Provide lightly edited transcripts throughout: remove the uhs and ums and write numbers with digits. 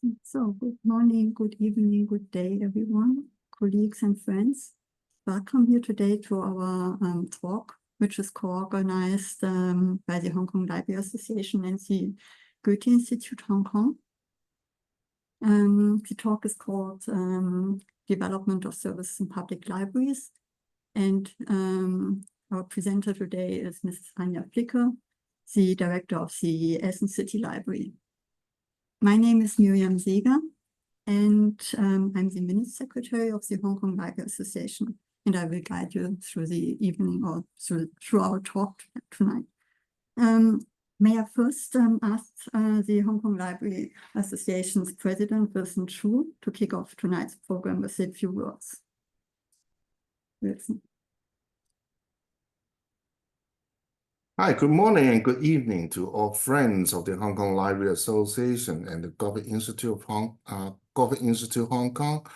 So good morning, good evening, good day, everyone, colleagues and friends. Welcome here today to our talk, which is co-organized by the Hong Kong Library Association and the Goethe Institute Hong Kong. The talk is called Development of Services in Public Libraries. And our presenter today is Mrs. Anja Flicker, the director of the Essen City Library. My name is Miriam Seeger, and I'm the Minute Secretary of the Hong Kong Library Association, and I will guide you through the evening or through our talk tonight. May I first ask the Hong Kong Library Association's President, Wilson Chu, to kick off tonight's program with a few words. Wilson. Hi, good morning and good evening to all friends of the Hong Kong Library Association and the Goethe Institute Hong Kong.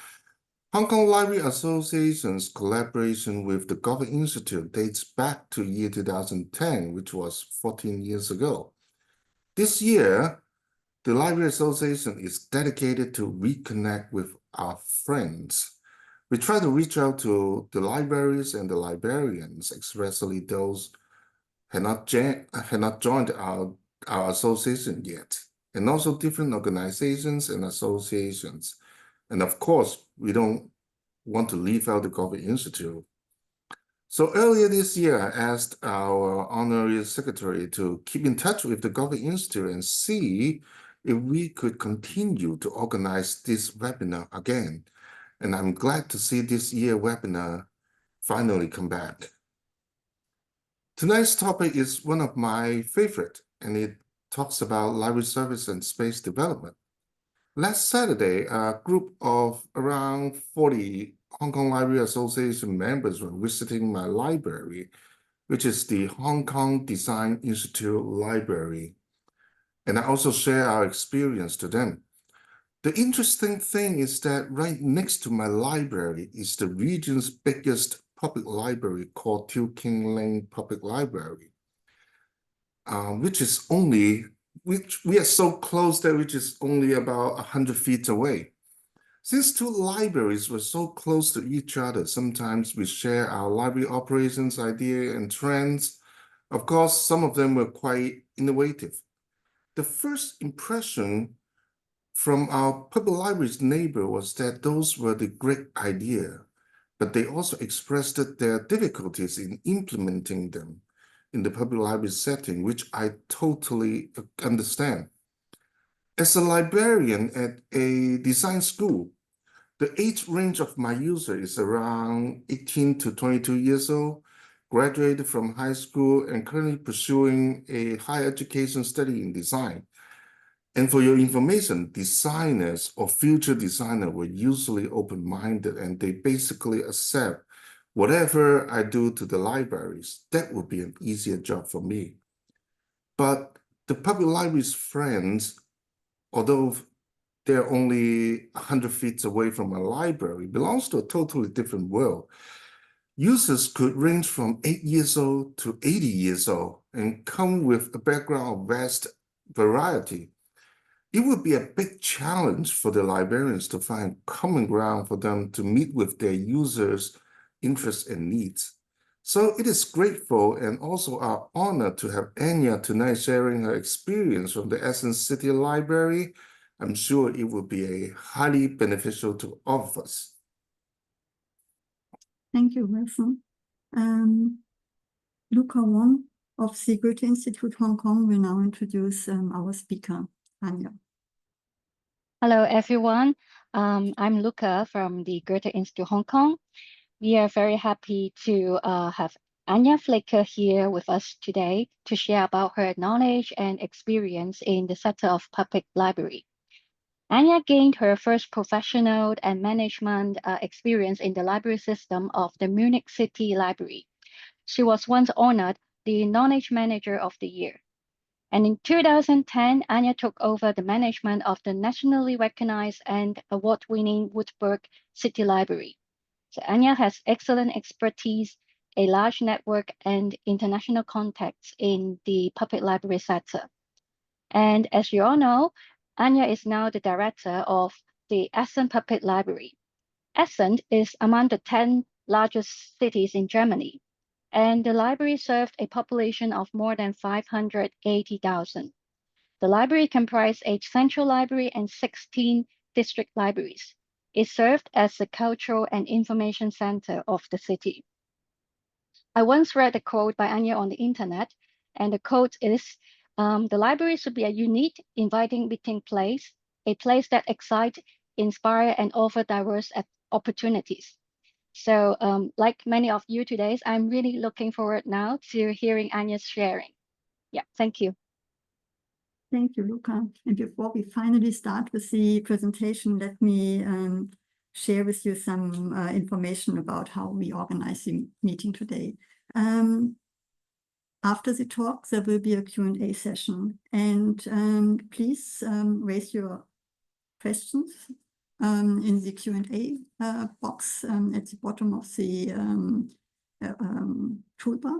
Hong Kong Library Association's collaboration with the Goethe Institute dates back to year 2010, which was 14 years ago. This year, the Library Association is dedicated to reconnect with our friends. We try to reach out to the libraries and the librarians, especially those had not joined our association yet, and also different organizations and associations. And of course, we don't want to leave out the Goethe Institute. So earlier this year, I asked our honorary secretary to keep in touch with the Goethe Institute and see if we could continue to organize this webinar again. And I'm glad to see this year's webinar finally come back. Tonight's topic is one of my favorite, and it talks about library service and space development. Last Saturday, a group of around 40 Hong Kong Library Association members were visiting my library, which is the Hong Kong Design Institute Library. And I also share our experience to them. The interesting thing is that right next to my library is the region's biggest public library called Teo King Lane Public Library, which we are so close that which is only about 100 feet away. Since two libraries were so close to each other, sometimes we share our library operations idea and trends. Of course, some of them were quite innovative. The first impression from our public library's neighbor was that those were the great idea, but they also expressed their difficulties in implementing them in the public library setting, which I totally understand. As a librarian at a design school, the age range of my user is around 18 to 22 years old, graduated from high school and currently pursuing a higher education study in design. And for your information, designers or future designers were usually open-minded, and they basically accept whatever I do to the libraries. That would be an easier job for me. But the public library's friends, although they're only 100 feet away from my library, belongs to a totally different world. Users could range from 8 years old to 80 years old and come with a background of vast variety. It would be a big challenge for the librarians to find common ground for them to meet with their users' interests and needs. So it is grateful and also our honor to have Anja tonight sharing her experience from the Essen City Library. I'm sure it will be highly beneficial to all of us. Thank you, Wilson. Luca Wong of the Goethe Institute Hong Kong will now introduce our speaker, Anja. Hello, everyone. I'm Luca from the Goethe Institute Hong Kong. We are very happy to have Anja Flicker here with us today to share about her knowledge and experience in the sector of public library. Anja gained her first professional and management experience in the library system of the Munich City Library. She was once honored the Knowledge Manager of the Year. And in 2010, Anja took over the management of the nationally recognized and award-winning Würzburg City Library. So Anja has excellent expertise, a large network, and international contacts in the public library sector. And as you all know, Anja is now the director of the Essen Public Library. Essen is among the 10 largest cities in Germany, and the library served a population of more than 580,000. The library comprised a central library and 16 district libraries. It served as the cultural and information center of the city. I once read a quote by Anja on the internet, and the quote is, the library should be a unique, inviting meeting place, a place that excites, inspires, and offers diverse opportunities. So like many of you today, I'm really looking forward now to hearing Anja's sharing. Yeah, thank you. Thank you, Luca. And before we finally start with the presentation, let me share with you some information about how we organize the meeting today. After the talk, there will be a Q&A session, and please raise your questions in the Q&A box at the bottom of the toolbar.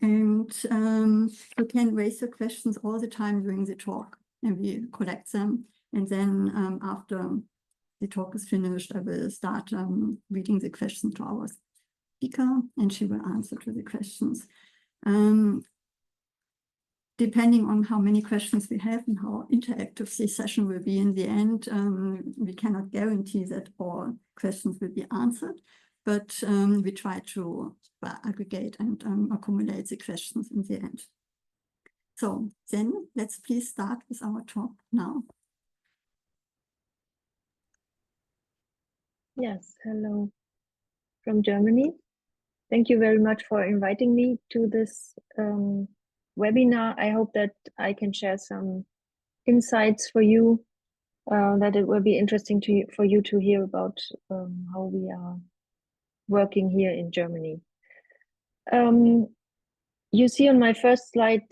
And you can raise your questions all the time during the talk, and we collect them. And then after the talk is finished, I will start reading the questions to our speaker, and she will answer to the questions. Depending on how many questions we have and how interactive this session will be in the end, we cannot guarantee that all questions will be answered, but we try to aggregate and accumulate the questions in the end. So then let's please start with our talk now. Yes, hello from Germany. Thank you very much for inviting me to this webinar. I hope that I can share some insights for you, that it will be interesting for you to hear about how we are working here in Germany. You see on my first slide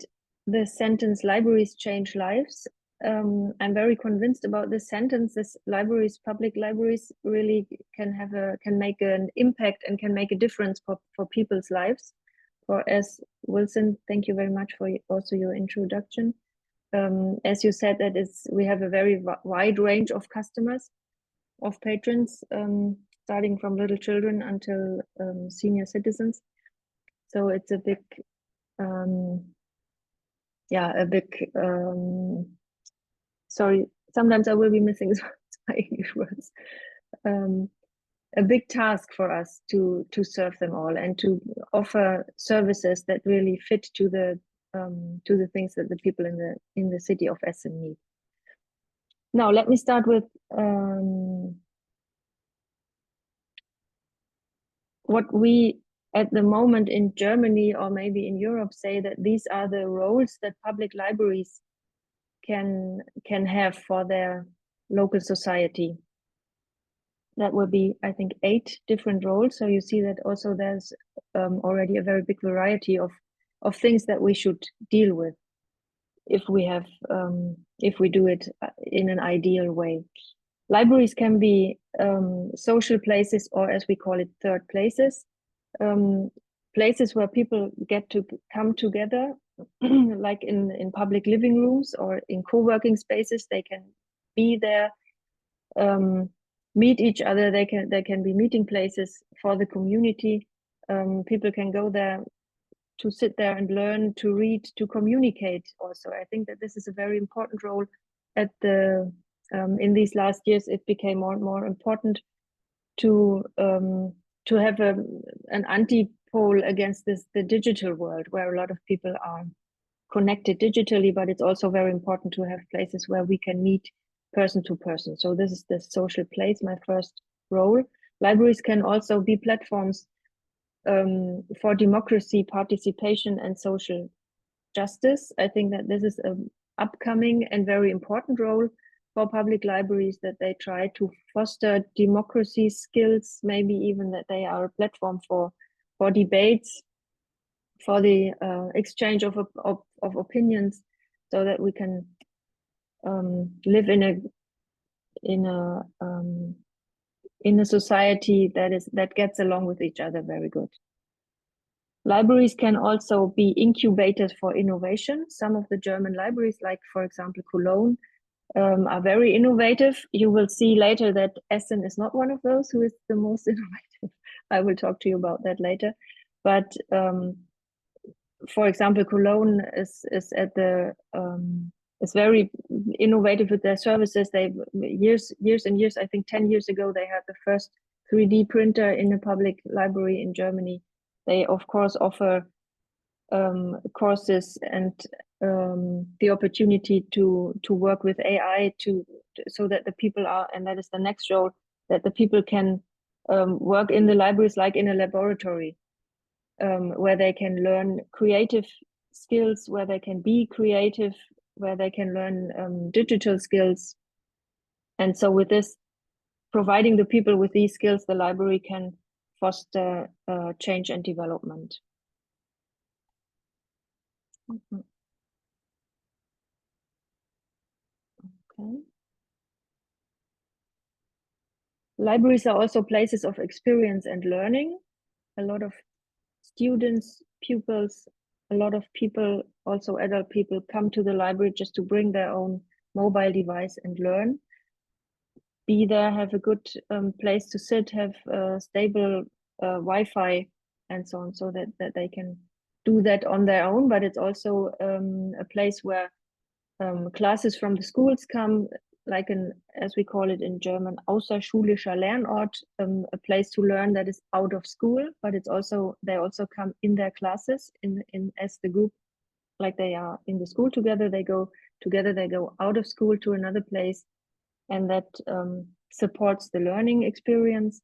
the sentence, libraries change lives. I'm very convinced about this sentence. This libraries, public libraries, really can make an impact and can make a difference for people's lives. As Wilson, thank you very much for also your introduction. As you said, we have a very wide range of customers, of patrons, starting from little children until senior citizens. So it's a big, sorry, sometimes I will be missing my English words. A big task for us to serve them all and to offer services that really fit to the things that the people in the city of Essen need. Now let me start with what we at the moment in Germany or maybe in Europe say that these are the roles that public libraries can have for their local society. That will be, I think, 8 different roles. So you see that also there's already a very big variety of things that we should deal with if we do it in an ideal way. Libraries can be social places, or as we call it, third places, places where people get to come together, like in public living rooms or in co-working spaces. They can be there, meet each other. They can be meeting places for the community. People can go there to sit there and learn, to read, to communicate also. I think that this is a very important role at the in these last years. It became more and more important to have an anti-pole against the digital world, where a lot of people are connected digitally, but it's also very important to have places where we can meet person to person. So this is the social place, my first role. Libraries can also be platforms for democracy, participation, and social justice. I think that this is an upcoming and very important role for public libraries, that they try to foster democracy skills, maybe even that they are a platform for debates, for the exchange of opinions, so that we can live in a society that gets along with each other very good. Libraries can also be incubators for innovation. Some of the German libraries, like for example Cologne, are very innovative. You will see later that Essen is not one of those who is the most innovative. I will talk to you about that later. But for example, Cologne is at the is very innovative with their services. They years and years, I think 10 years ago, they had the first 3D printer in a public library in Germany. They of course offer courses and the opportunity to work with AI so that the people are, and that is the next role, that the people can work in the libraries like in a laboratory, where they can learn creative skills, where they can be creative, where they can learn digital skills. And so with this, providing the people with these skills, the library can foster change and development. Okay. Libraries are also places of experience and learning. A lot of students, pupils, a lot of people, also adult people, come to the library just to bring their own mobile device and learn. Be there, have a good place to sit, have stable Wi-Fi and so on, so that they can do that on their own. But it's also a place where classes from the schools come, like as we call it in German, außerschulischer Lernort, a place to learn that is out of school, but it's also, they also come in their classes in as the group, like they are in the school together, they go together, they go out of school to another place, and that supports the learning experience.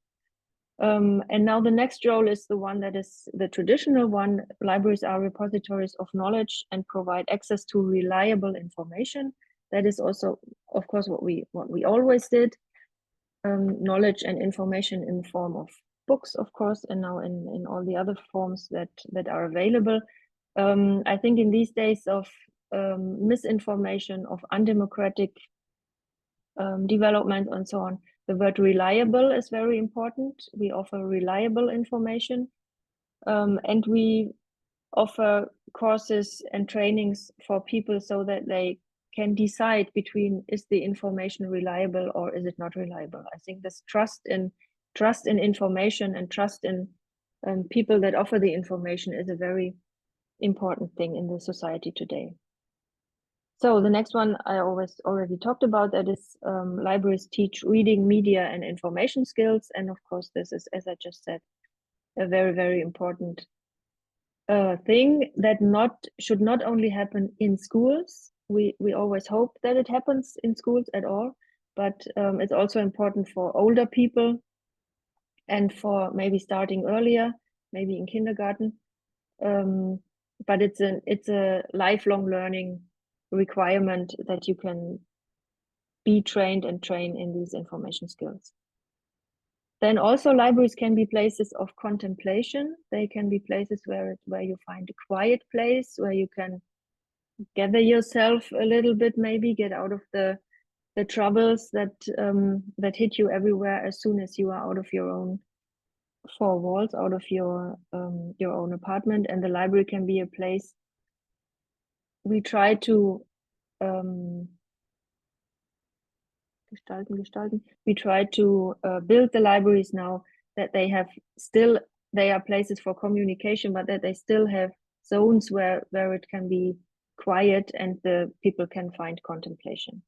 And now the next role is the one that is the traditional one. Libraries are repositories of knowledge and provide access to reliable information. That is also, of course, what we always did. Knowledge and information in the form of books, of course, and now in all the other forms that are available. I think in these days of misinformation, of undemocratic development and so on, the word reliable is very important. We offer reliable information, and we offer courses and trainings for people so that they can decide between, is the information reliable or is it not reliable. I think this trust in information and trust in people that offer the information is a very important thing in the society today. So the next one I already talked about, that is libraries teach reading, media, and information skills. And of course, this is, as I just said, a very, very important thing that should not only happen in schools. We always hope that it happens in schools at all, but it's also important for older people and for maybe starting earlier, maybe in kindergarten. But it's a lifelong learning requirement that you can be trained and train in these information skills. Then also libraries can be places of contemplation. They can be places where you find a quiet place, where you can gather yourself a little bit, maybe get out of the troubles that hit you everywhere as soon as you are out of your own four walls, out of your own apartment. And the library can be a place we try to we try to build the libraries now that they are places for communication, but that they still have zones where it can be quiet and the people can find contemplation.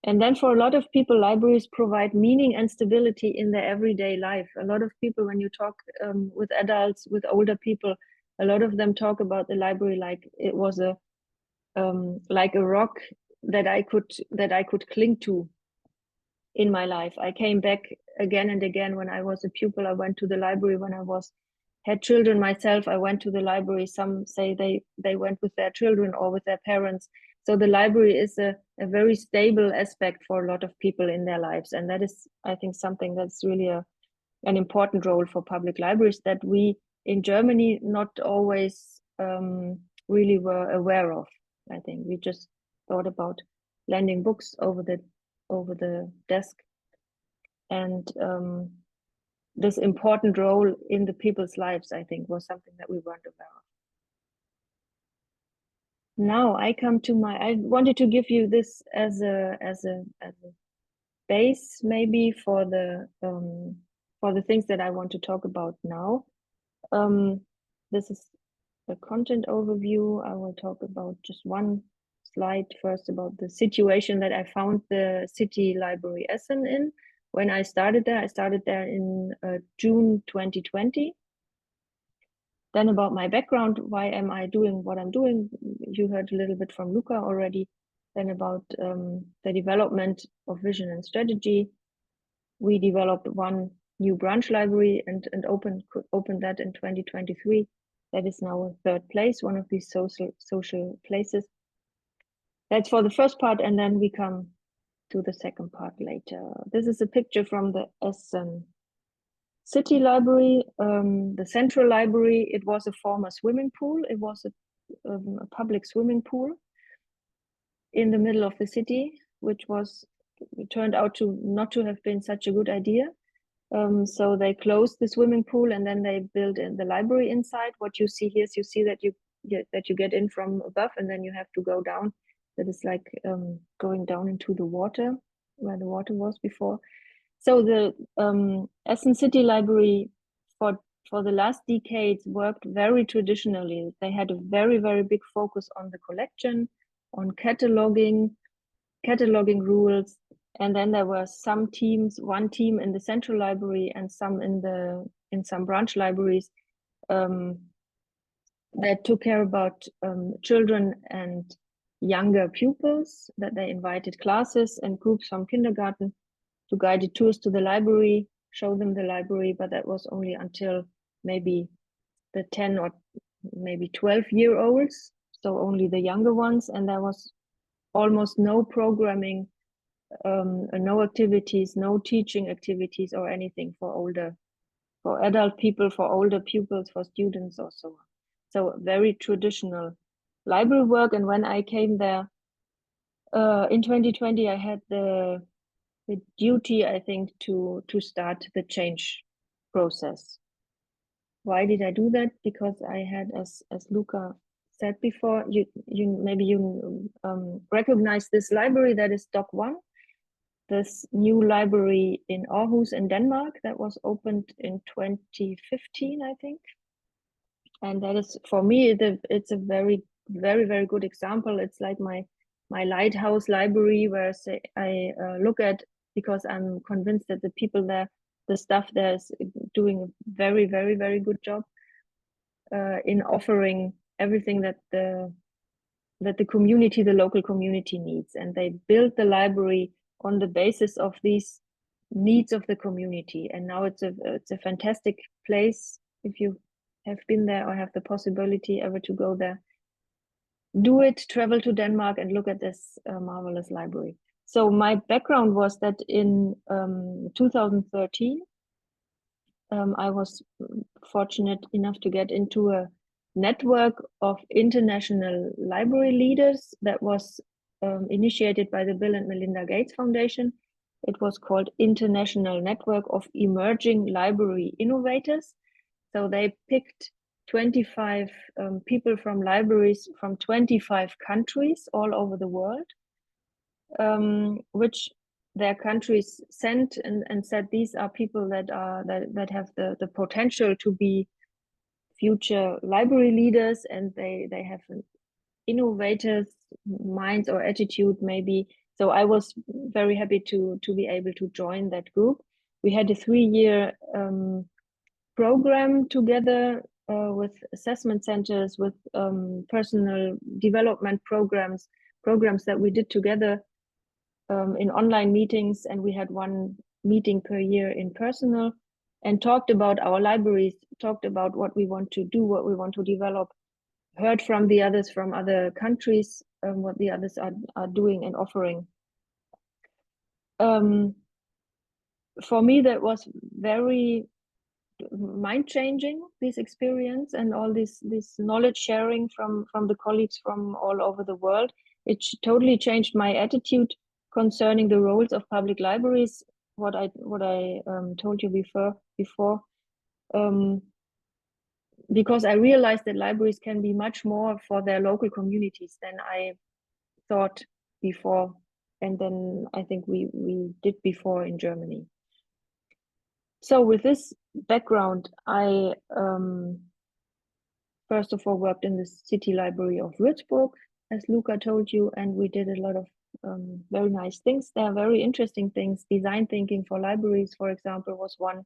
And then for a lot of people, libraries provide meaning and stability in their everyday life. A lot of people, when you talk with adults, with older people, a lot of them talk about the library like it was like a rock that I could cling to in my life. I came back again and again when I was a pupil. I went to the library when I had children myself. I went to the library. Some say they went with their children or with their parents. So the library is a very stable aspect for a lot of people in their lives. And that is, I think, something that's really an important role for public libraries that we in Germany not always really were aware of. I think we just thought about lending books over the desk, and this important role in the people's lives, I think, was something that we weren't aware of. now I come to I wanted to give you this as a base maybe for the things that I want to talk about now. This is the content overview. I will talk about just one slide first about the situation that I found the City Library Essen in. When I started there in June 2020. Then about my background, why am I doing what I'm doing? You heard a little bit from Luca already. Then about the development of vision and strategy. We developed one new branch library and opened that in 2023. That is now a third place, one of these social places. That's for the first part, and then we come to the second part later. This is a picture from the Essen City Library, the central library. It was a former swimming pool. It was a public swimming pool in the middle of the city, which turned out to not to have been such a good idea. So they closed the swimming pool and then they built in the library inside. What you see here is you see that you get in from above and then you have to go down. That is like going down into the water where the water was before. So the Essen City Library for the last decades worked very traditionally. They had a very, very big focus on the collection, on cataloging rules. And then there were some teams, one team in the central library and some in some branch libraries that took care about children and younger pupils, that they invited classes and groups from kindergarten to guided tours to the library, show them the library, but that was only until maybe the 10 or maybe 12-year-olds, so only the younger ones, and there was almost no programming, no activities, no teaching activities or anything for adult people, for older pupils, for students or so on. So very traditional library work. And when I came there in 2020, I had the duty, I think, to start the change process. Why did I do that? Because I had, as Luca said before, you recognize this library that is Doc 1, this new library in Aarhus in Denmark that was opened in 2015, I think. And that is, for me, it's a very, very, very good example. It's like my lighthouse library where I look at, because I'm convinced that the people there, the staff there is doing a very, very, very good job in offering everything that the community, the local community needs. And they built the library on the basis of these needs of the community. And now it's a fantastic place. If you have been there or have the possibility ever to go there, do it, travel to Denmark and look at this marvelous library. So my background was that in 2013, I was fortunate enough to get into a network of international library leaders that was initiated by the Bill and Melinda Gates Foundation. It was called International Network of Emerging Library Innovators. So they picked 25 people from libraries from 25 countries all over the world, which their countries sent and said these are people that have the potential to be future library leaders, and they have an innovative minds or attitude maybe. So I was very happy to be able to join that group. We had a 3-year program together with assessment centers, with personal development programs that we did together in online meetings, and we had one meeting per year in personal, and talked about our libraries, talked about what we want to do, what we want to develop, heard from the others from other countries, what the others are doing and offering. For me, that was very mind-changing, this experience and all this knowledge sharing from the colleagues from all over the world. It totally changed my attitude concerning the roles of public libraries. What I told you before. because I realized that libraries can be much more for their local communities than I thought before, and then I think we did before in Germany. So with this background, I first of all worked in the City Library of Würzburg, as Luca told you, and we did a lot of very nice things there, very interesting things. Design thinking for libraries, for example, was one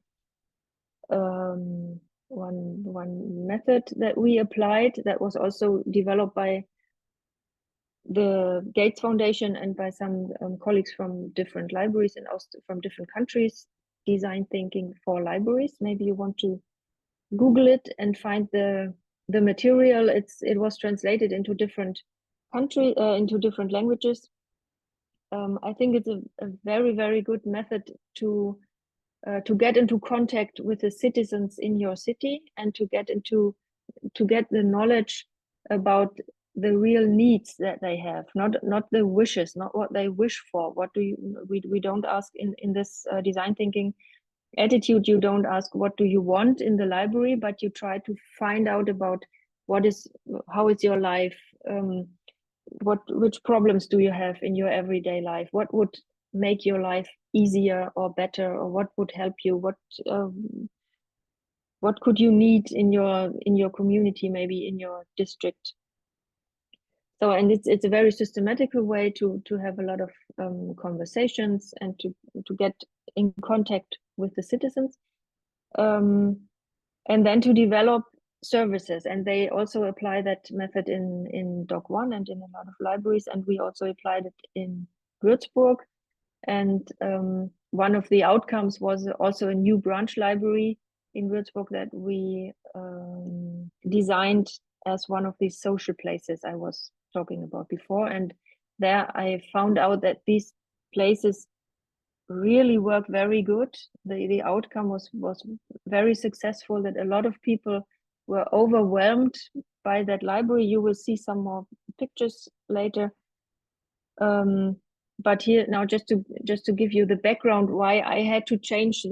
method that we applied that was also developed by the Gates Foundation and by some colleagues from different libraries and also from different countries. Design thinking for libraries. Maybe you want to Google it and find the material. It was translated into different into different languages. I think it's a very, very good method to get into contact with the citizens in your city and to get the knowledge about the real needs that they have, not the wishes, not what they wish for. What do you? We don't ask in this design thinking attitude. You don't ask what do you want in the library, but you try to find out about how is your life. Which problems do you have in your everyday life? What would make your life easier or better, or what would help you? What could you need in your community, maybe in your district? So, and it's a very systematical way to have a lot of conversations and to get in contact with the citizens, and then to develop services. And they also apply that method in Doc 1 and in a lot of libraries, and we also applied it in Würzburg. And one of the outcomes was also a new branch library in Würzburg that we designed as one of these social places I was talking about before. And there I found out that these places really work very good. The outcome was very successful, that a lot of people were overwhelmed by that library. You will see some more pictures later. But here now, just to give you the background why I had to change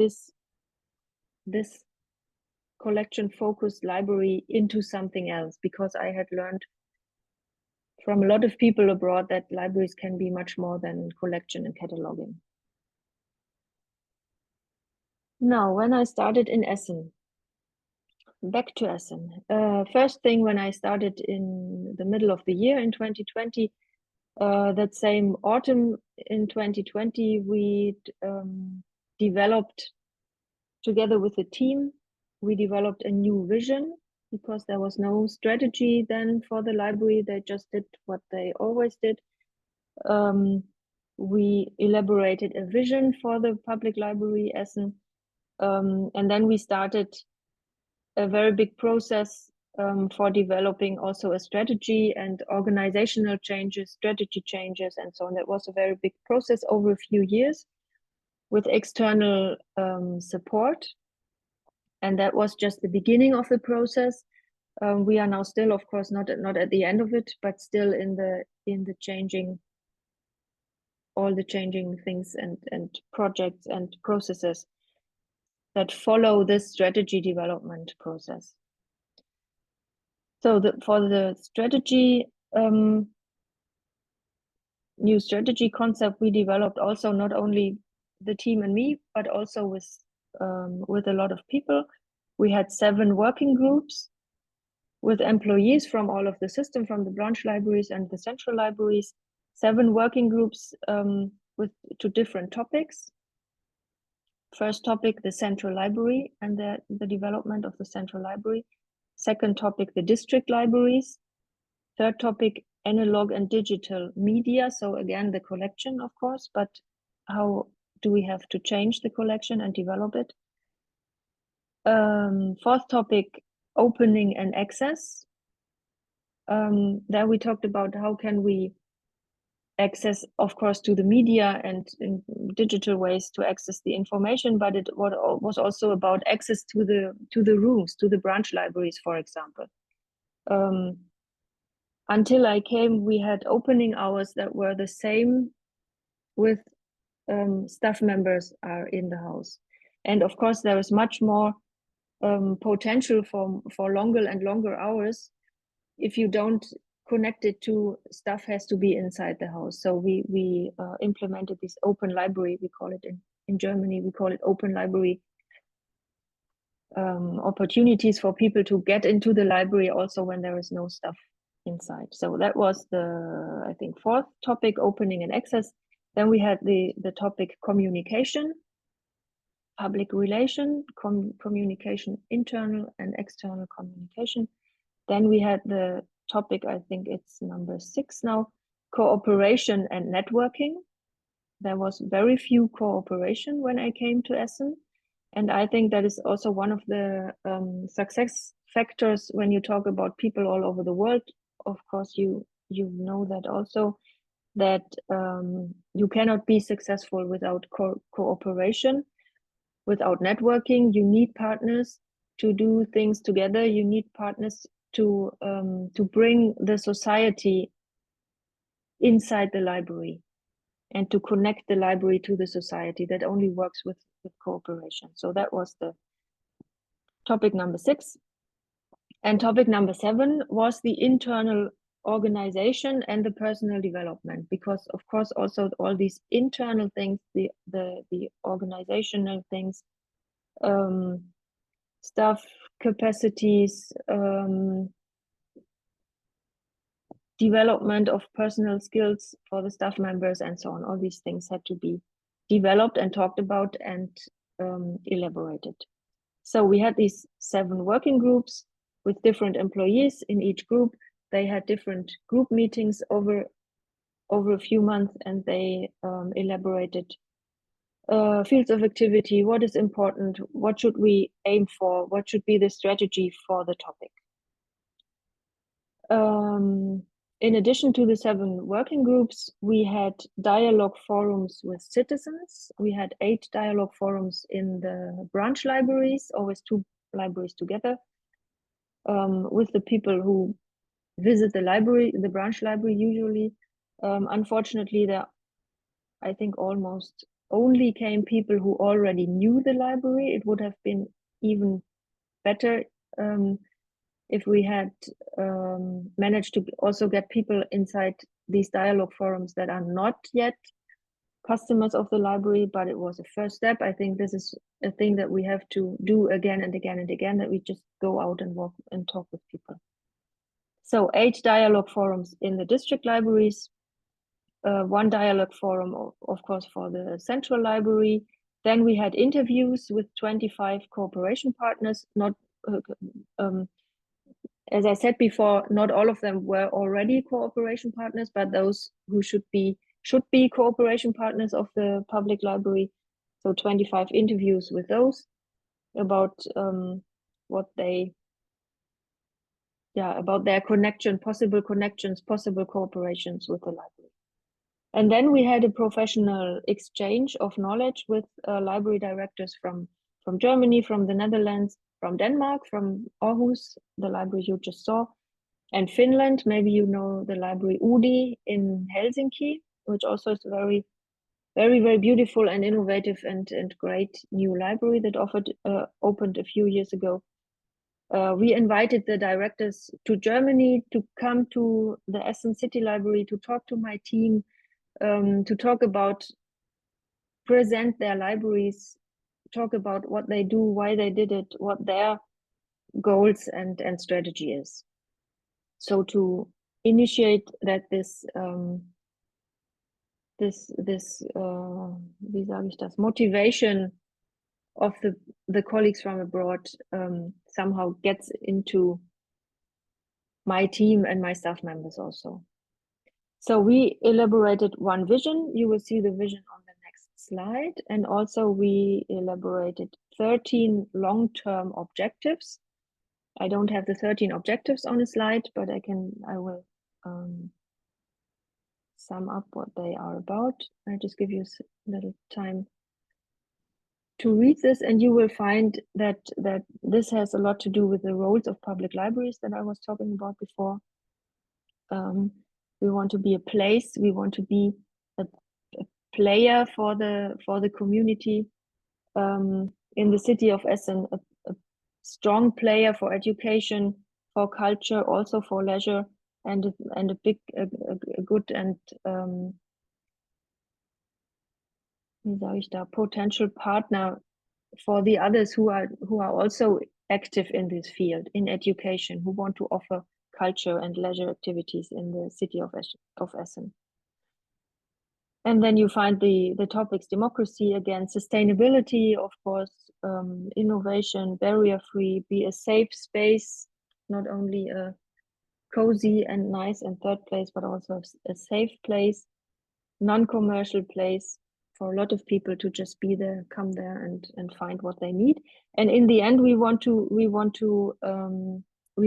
this collection focused library into something else, because I had learned from a lot of people abroad that libraries can be much more than collection and cataloging. Now, when I started in Essen, back to Essen. First thing, when I started in the middle of the year in 2020, that same autumn in 2020, we developed together with the team, we developed a new vision, because there was no strategy then for the library. They just did what they always did. We elaborated a vision for the public library Essen. And then we started a very big process for developing also a strategy and organizational changes, strategy changes, and so on. That was a very big process over a few years with external support. And that was just the beginning of the process. We are now still, of course, not at the end of it, but still in the changing, all the changing things and projects and processes that follow this strategy development process. So for the strategy, new strategy concept, we developed also not only the team and me, but also with a lot of people. We had 7 working groups with employees from all of the system, from the branch libraries and the central libraries. 7 working groups to different topics. First topic, the central library and the development of the central library. Second topic, the district libraries. Third topic, analog and digital media. So again, the collection, of course, but how do we have to change the collection and develop it? Fourth topic, opening and access. There we talked about how can we access, of course, to the media and in digital ways to access the information, but it was also about access to the rooms, to the branch libraries, for example. Until I came, we had opening hours that were the same with staff members are in the house. And of course, there is much more potential for longer and longer hours if you don't connect it to stuff has to be inside the house. So we implemented this open library. We call it in Germany, we call it open library. Opportunities for people to get into the library also when there is no stuff inside. So that was the, I think, fourth topic, opening and access. Then we had the topic communication, public relation, communication, internal and external communication. Then we had the topic, I think it's number 6 now, cooperation and networking. There was very few cooperation when I came to Essen. And I think that is also one of the success factors when you talk about people all over the world. Of course, you know that also, that you cannot be successful without cooperation, without networking. You need partners to do things together. You need partners to bring the society inside the library and to connect the library to the society. That only works with cooperation. So that was the topic number 6. And topic number 7 was the internal organization and the personal development, because of course also all these internal things, the organizational things, staff capacities, development of personal skills for the staff members and so on. All these things had to be developed and talked about and elaborated. So we had these 7 working groups with different employees in each group. They had different group meetings over a few months, and they elaborated fields of activity, what is important, what should we aim for, what should be the strategy for the topic. In addition to the 7 working groups, we had dialogue forums with citizens. We had 8 dialogue forums in the branch libraries, always 2 libraries together, with the people who visit the library, the branch library usually. Unfortunately, there, I think, almost only came people who already knew the library. It would have been even better if we had managed to also get people inside these dialogue forums that are not yet customers of the library, but it was a first step. I think this is a thing that we have to do again and again and again, that we just go out and walk and talk with people. So 8 dialogue forums in the district libraries, 1 dialogue forum, of course, for the central library. Then we had interviews with 25 cooperation partners, not as I said before, not all of them were already cooperation partners, but those who should be cooperation partners of the public library. So 25 interviews with those about what they, about their connection, possible connections, possible cooperations with the library. And then we had a professional exchange of knowledge with library directors from Germany, from the Netherlands, from Denmark, from Aarhus, the library you just saw, and Finland. Maybe you know the library Udi in Helsinki, which also is very, very, very beautiful and innovative and great new library that opened a few years ago. We invited the directors to Germany to come to the Essen City Library to talk to my team, to talk about, present their libraries, talk about what they do, why they did it, what their goals and strategy is. So to initiate that this wie sage ich das, motivation of the colleagues from abroad somehow gets into my team and my staff members also. So we elaborated 1 vision. You will see the vision on the next slide. And also we elaborated 13 long-term objectives. I don't have the 13 objectives on the slide, but I will sum up what they are about. I just give you a little time to read this, and you will find that this has a lot to do with the roles of public libraries that I was talking about before. We want to be a place. We want to be a player for the community in the city of Essen, strong player for education, for culture, also for leisure, and a big, a good and wie sage ich da, potential partner for the others who are also active in this field, in education, who want to offer culture and leisure activities in the city of Essen. And then you find the topics: democracy, again, sustainability, of course, innovation, barrier-free, be a safe space, not only a cozy and nice and third place, but also a safe place, non-commercial place for a lot of people to just be there, come there and find what they need. And in the end, we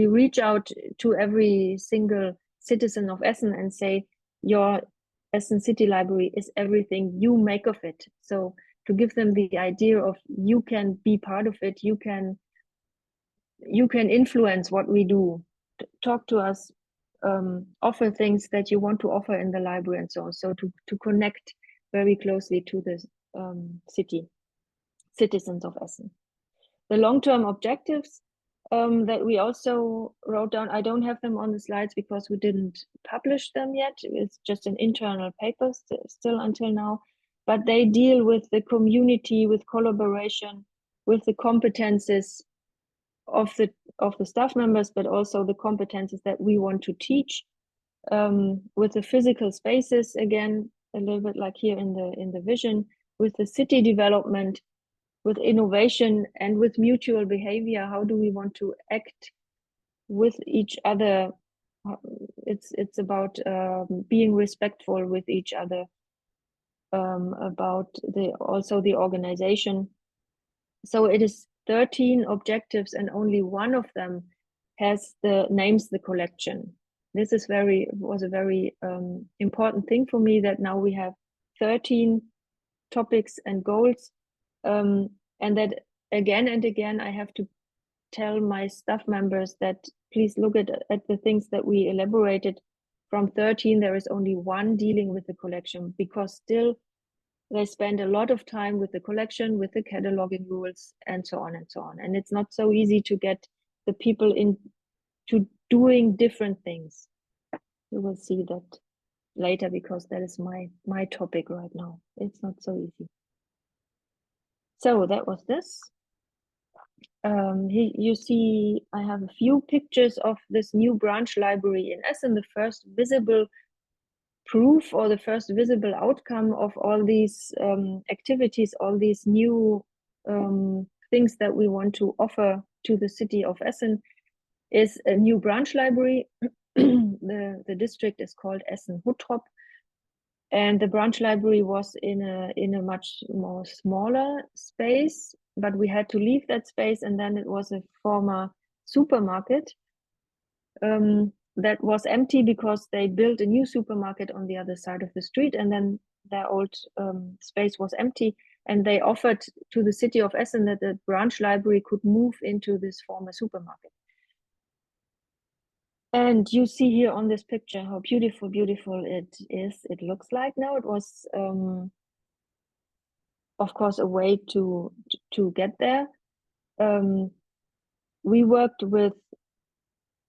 reach out to every single citizen of Essen and say, your Essen City Library is everything you make of it. So to give them the idea of you can be part of it, you can influence what we do, talk to us, offer things that you want to offer in the library and so on. So to connect very closely to the citizens of Essen. The long-term objectives that we also wrote down, I don't have them on the slides because we didn't publish them yet. It's just an internal paper still until now, but they deal with the community, with collaboration, with the competences of the staff members, but also the competences that we want to teach, with the physical spaces, again, a little bit like here in the vision, with the city development, with innovation, and with mutual behavior. How do we want to act with each other? It's about being respectful with each other, about also the organization. So it is 13 objectives, and only one of them names the collection. This was a very important thing for me, that now we have 13 topics and goals, and that again and again I have to tell my staff members that please look at the things that we elaborated. From 13, there is only one dealing with the collection, because still they spend a lot of time with the collection, with the cataloging rules, and so on and so on. And it's not so easy to get the people into doing different things. You will see that later, because that is my topic right now. It's not so easy. So that was this. Here you see I have a few pictures of this new branch library in Essen, the first visible proof or the first visible outcome of all these activities, all these new things that we want to offer to the city of Essen, is a new branch library. The district is called Essen-Huttrop, and the branch library was in a much more smaller space, but we had to leave that space, and then it was a former supermarket that was empty because they built a new supermarket on the other side of the street, and then their old space was empty, and they offered to the city of Essen that the branch library could move into this former supermarket. And you see here on this picture how beautiful it is. It looks like now. It was, of course, a way to get there. We worked with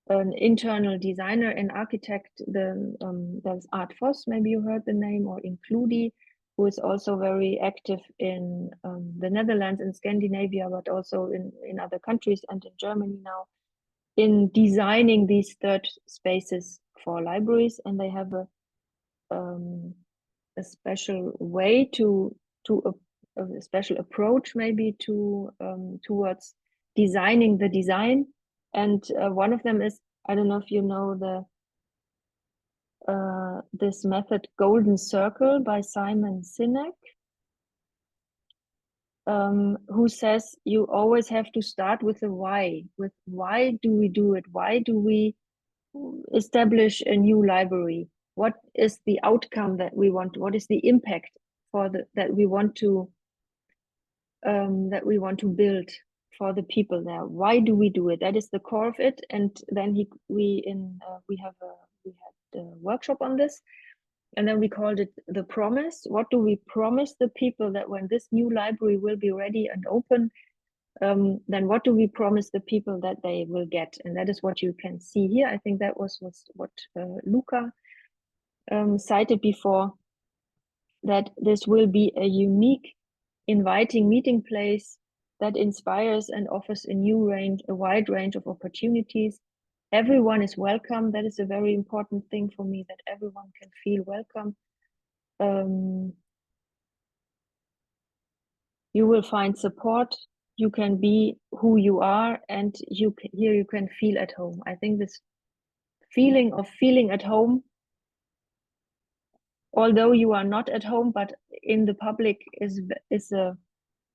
an internal designer and architect. There's Art Vos, maybe you heard the name, or Includi, who is also very active in the Netherlands and Scandinavia, but also in other countries and in Germany now, in designing these third spaces for libraries. And they have a special way a special approach maybe towards designing the design. And one of them is, I don't know if you know this method Golden Circle by Simon Sinek, who says you always have to start with the why. With why do we do it? Why do we establish a new library? What is the outcome that we want? What is the impact that we want to build for the people there? Why do we do it? That is the core of it. And then we had a workshop on this, and then we called it the promise. What do we promise the people that when this new library will be ready and open, then what do we promise the people that they will get? And that is what you can see here. I think that was what Luca cited before, that this will be a unique, inviting meeting place that inspires and offers a wide range of opportunities. Everyone is welcome. That is a very important thing for me, that everyone can feel welcome. You will find support. You can be who you are, and here you can feel at home. I think this feeling of feeling at home, although you are not at home, but in the public, is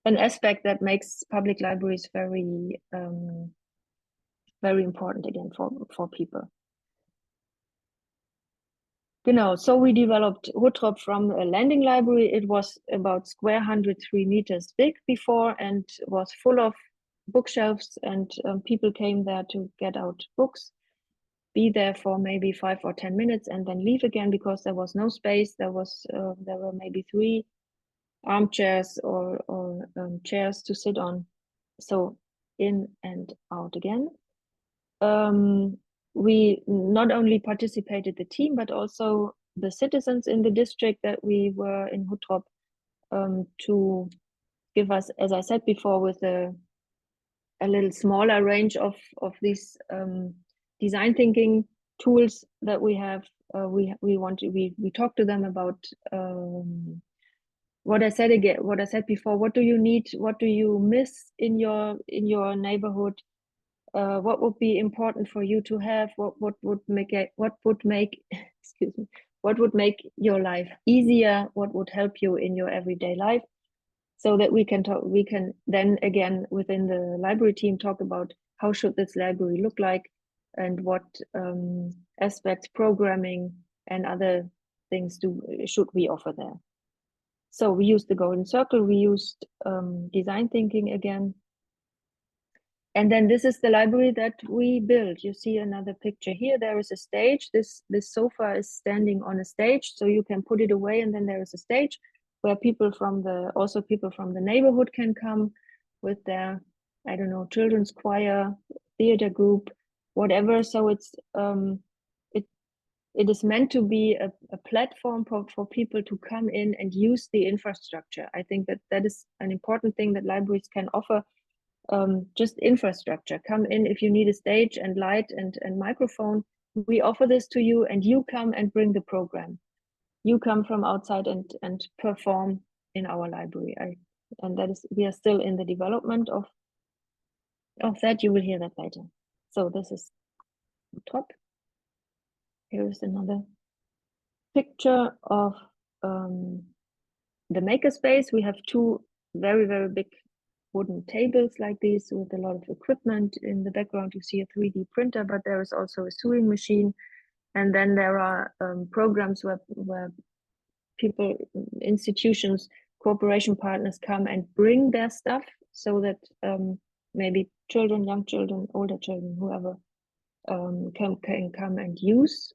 an aspect that makes public libraries very very important again for people. Genau, so we developed Huttrop from a landing library. It was about square 103 meters big before and was full of bookshelves, and people came there to get out books, be there for maybe 5 or 10 minutes and then leave again, because there was no space. There were maybe 3 armchairs or chairs to sit on. So in and out again. We not only participated the team, but also the citizens in the district that we were in Huttrop, to give us, as I said before, with a little smaller range of these design thinking tools that we have. We talked to them about what I said before. What do you need? What do you miss in your neighborhood? What would be important for you to have? What would make excuse me, what would make your life easier? What would help you in your everyday life? So that we can then again within the library team talk about how should this library look like, and what aspects, programming and other things should we offer there. So we used the golden circle, we used design thinking again. And then this is the library that we built. You see another picture here. There is a stage. This sofa is standing on a stage, so you can put it away, and then there is a stage where people from the neighborhood can come with their, I don't know, children's choir, theater group, whatever. So it is meant to be a platform for people to come in and use the infrastructure. I think that is an important thing that libraries can offer. Just infrastructure. Come in if you need a stage and light and microphone. We offer this to you, and you come and bring the program. You come from outside and perform in our library. We are still in the development of that. You will hear that later. So this is top. Here is another picture of the makerspace. We have 2 very, very big wooden tables like this with a lot of equipment. In the background you see a 3D printer, but there is also a sewing machine, and then there are programs where people, institutions, cooperation partners come and bring their stuff, so that maybe children, young children, older children, whoever can come and use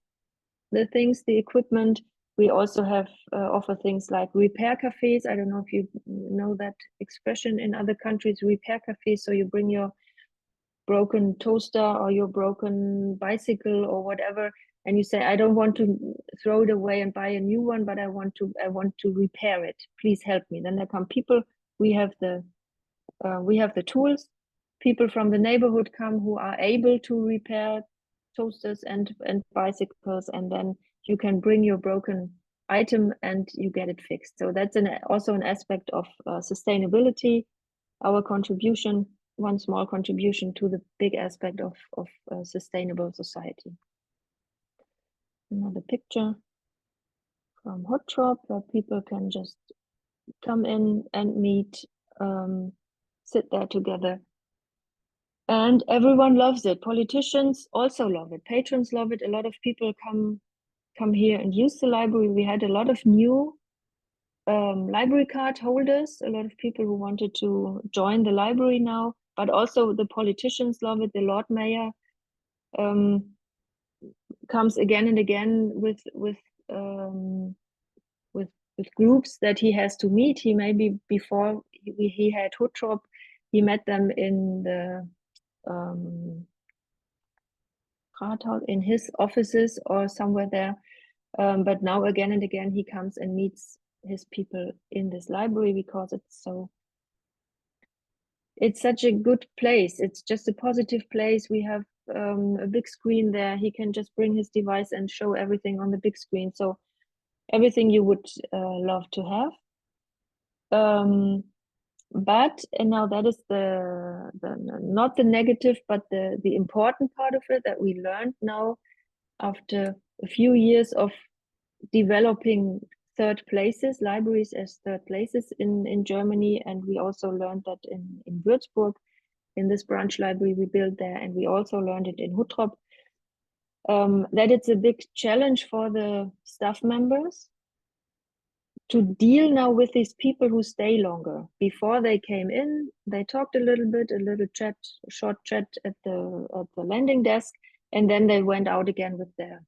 the things, the equipment. We also have offer things like repair cafes. I don't know if you know that expression in other countries, repair cafes. So you bring your broken toaster or your broken bicycle or whatever, and you say, I don't want to throw it away and buy a new one, but I want to repair it. Please help me. Then there come people. We have the tools. People from the neighborhood come who are able to repair toasters and bicycles, and then you can bring your broken item and you get it fixed. So that's also an aspect of sustainability, our contribution, one small contribution to the big aspect of sustainable society. Another picture from Huttrop, where people can just come in and meet, sit there together. And everyone loves it. Politicians also love it. Patrons love it. A lot of people come here and use the library. We had a lot of new library card holders, a lot of people who wanted to join the library now, but also the politicians love it. The Lord Mayor comes again and again with groups that he has to meet. He maybe before he had Huttrop, he met them in the Rathaus, in his offices or somewhere there. But now again and again he comes and meets his people in this library because it's such a good place. It's just a positive place. We have a big screen there. He can just bring his device and show everything on the big screen. So everything you would love to have. But and now that is the not the negative, but the important part of it that we learned now after a few years of developing third places, libraries as third places in Germany. And we also learned that in Würzburg, in this branch library we built there, and we also learned it in Huttrop, that it's a big challenge for the staff members to deal now with these people who stay longer. Before they came in, they talked a little bit, a little chat, short chat at the landing desk, and then they went out again with their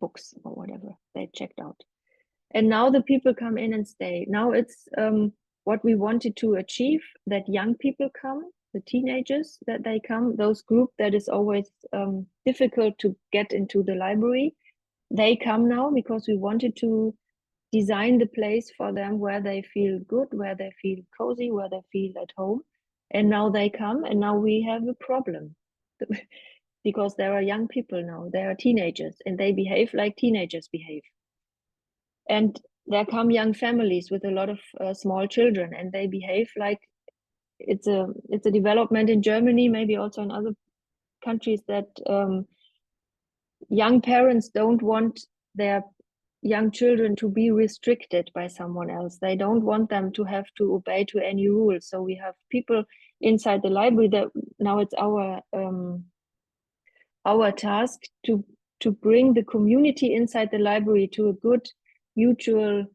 books or whatever they checked out. And now the people come in and stay. Now it's what we wanted to achieve, that young people come, the teenagers, that they come, those group that is always difficult to get into the library. They come now because we wanted to design the place for them where they feel good, where they feel cozy, where they feel at home. And now they come, and now we have a problem because there are young people now, there are teenagers, and they behave like teenagers behave. And there come young families with a lot of small children, and they behave like it's a development in Germany, maybe also in other countries, that young parents don't want their young children to be restricted by someone else. They don't want them to have to obey to any rules. So we have people inside the library that now it's our task to bring the community inside the library to a good mutual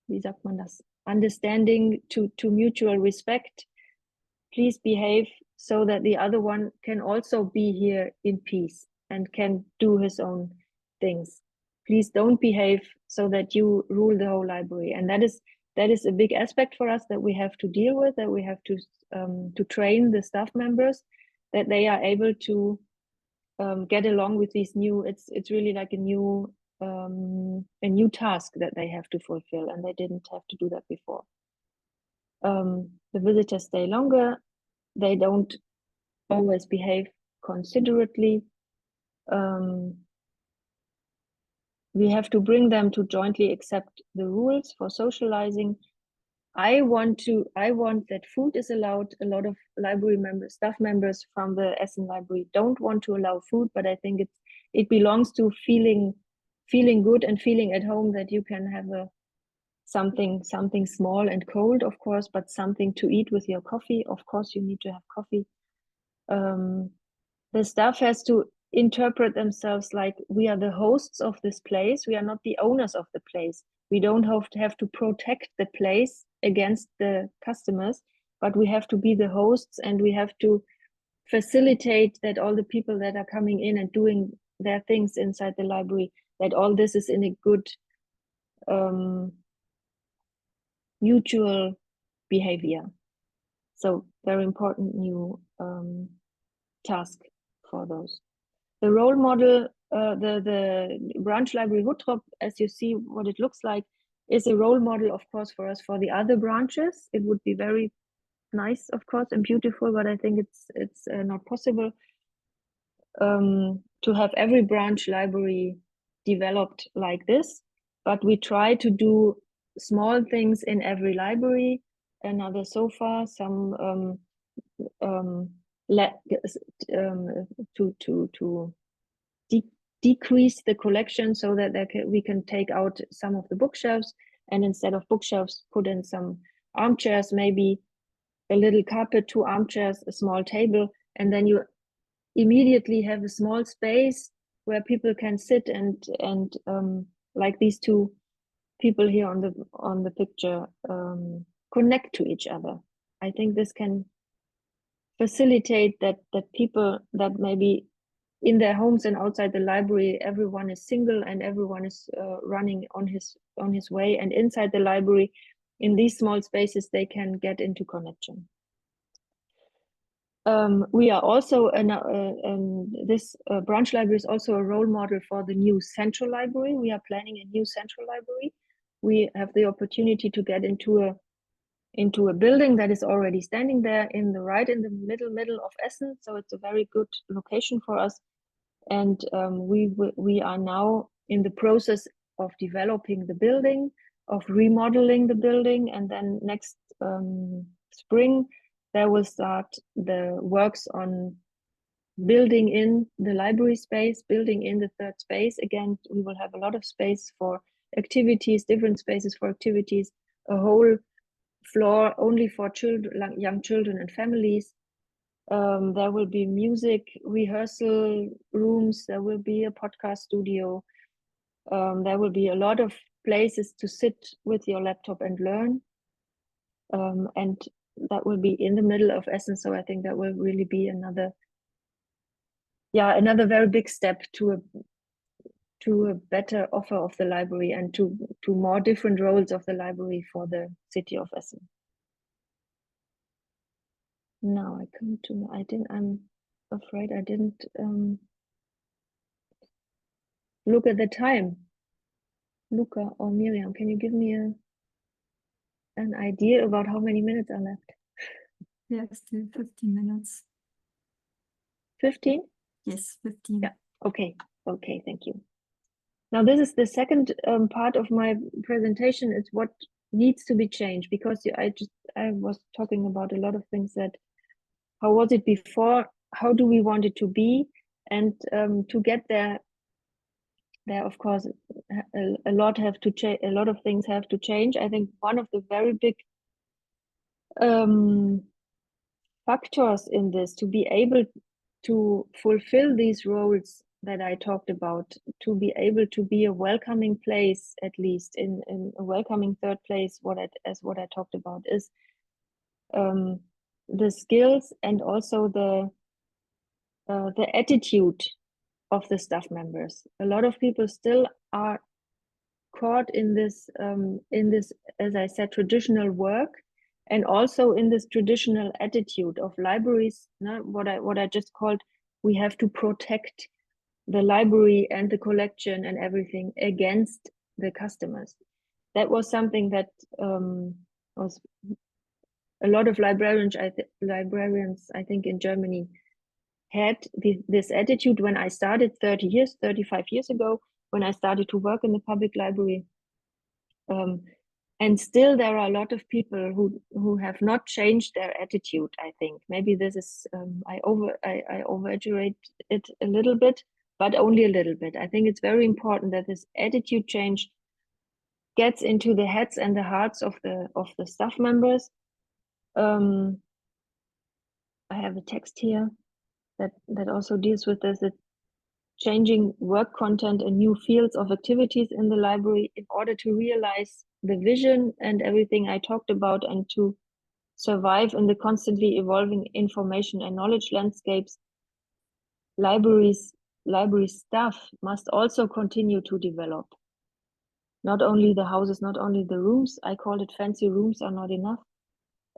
wie sagt man das? Understanding, to mutual respect. Please behave so that the other one can also be here in peace and can do his own things. Please don't behave so that you rule the whole library. And that is a big aspect for us that we have to deal with, that we have to train the staff members, that they are able to get along with these new, it's really like a new task that they have to fulfill, and they didn't have to do that before. The visitors stay longer. They don't always behave considerately. We have to bring them to jointly accept the rules for socializing. I want that food is allowed. A lot of library members, staff members from the Essen Library don't want to allow food, but I think it belongs to feeling good and feeling at home, that you can have something small and cold, of course, but something to eat with your coffee. Of course, you need to have coffee. The staff has to interpret themselves like we are the hosts of this place. We are not the owners of the place. We don't have to protect the place against the customers, but we have to be the hosts, and we have to facilitate that all the people that are coming in and doing their things inside the library, that all this is in a good mutual behavior. So very important new task for those. The role model, the branch library Huttrop, as you see what it looks like, is a role model, of course, for us for the other branches. It would be very nice, of course, and beautiful, but I think it's not possible to have every branch library developed like this. But we try to do small things in every library. Another sofa, some to decrease the collection so that we can take out some of the bookshelves, and instead of bookshelves put in some armchairs, maybe a little carpet, 2 armchairs, a small table, and then you immediately have a small space where people can sit and like these 2 people here on the picture connect to each other. I think this can facilitate that people that maybe in their homes and outside the library, everyone is single and everyone is running on his way, and inside the library in these small spaces they can get into connection. We are also, this branch library is also a role model for the new central library. We are planning a new central library. We have the opportunity to get into a building that is already standing there in the middle of Essen. So it's a very good location for us. And we are now in the process of developing the building, of remodeling the building, and then next spring there will start the works on building in the library space, building in the third space. Again, we will have a lot of space for activities, different spaces for activities, a whole floor only for children, young children and families. There will be music rehearsal rooms. There will be a podcast studio. There will be a lot of places to sit with your laptop and learn. And that will be in the middle of Essen. So I think that will really be another very big step to a better offer of the library and to more different roles of the library for the city of Essen. Now I come to, I'm afraid I didn't look at the time. Luca or Miriam, can you give me an idea about how many minutes are left? Yeah, still 15 minutes. 15? Yes, 15. Yeah. Okay, thank you. Now this is the second part of my presentation. It's what needs to be changed, because I was talking about a lot of things that, how was it before? How do we want it to be? And to get there, of course, a lot of things have to change. I think one of the very big factors in this, to be able to fulfill these roles that I talked about, to be able to be a welcoming place, at least in a welcoming third place, what I talked about, is the skills and also the attitude of the staff members. A lot of people still are caught in this, as I said, traditional work, and also in this traditional attitude of libraries. What I just called, we have to protect the library and the collection and everything against the customers. That was something that was a lot of librarians, I think, in Germany had this attitude when I started 35 years ago, when I started to work in the public library. And still there are a lot of people who have not changed their attitude. I think maybe this is I over-exaggerate it a little bit, but only a little bit. I think it's very important that this attitude change gets into the heads and the hearts of the staff members. I have a text here that also deals with this. It's changing work content and new fields of activities in the library in order to realize the vision and everything I talked about, and to survive in the constantly evolving information and knowledge landscapes. Library staff must also continue to develop. Not only the houses, not only the rooms, I call it fancy rooms, are not enough.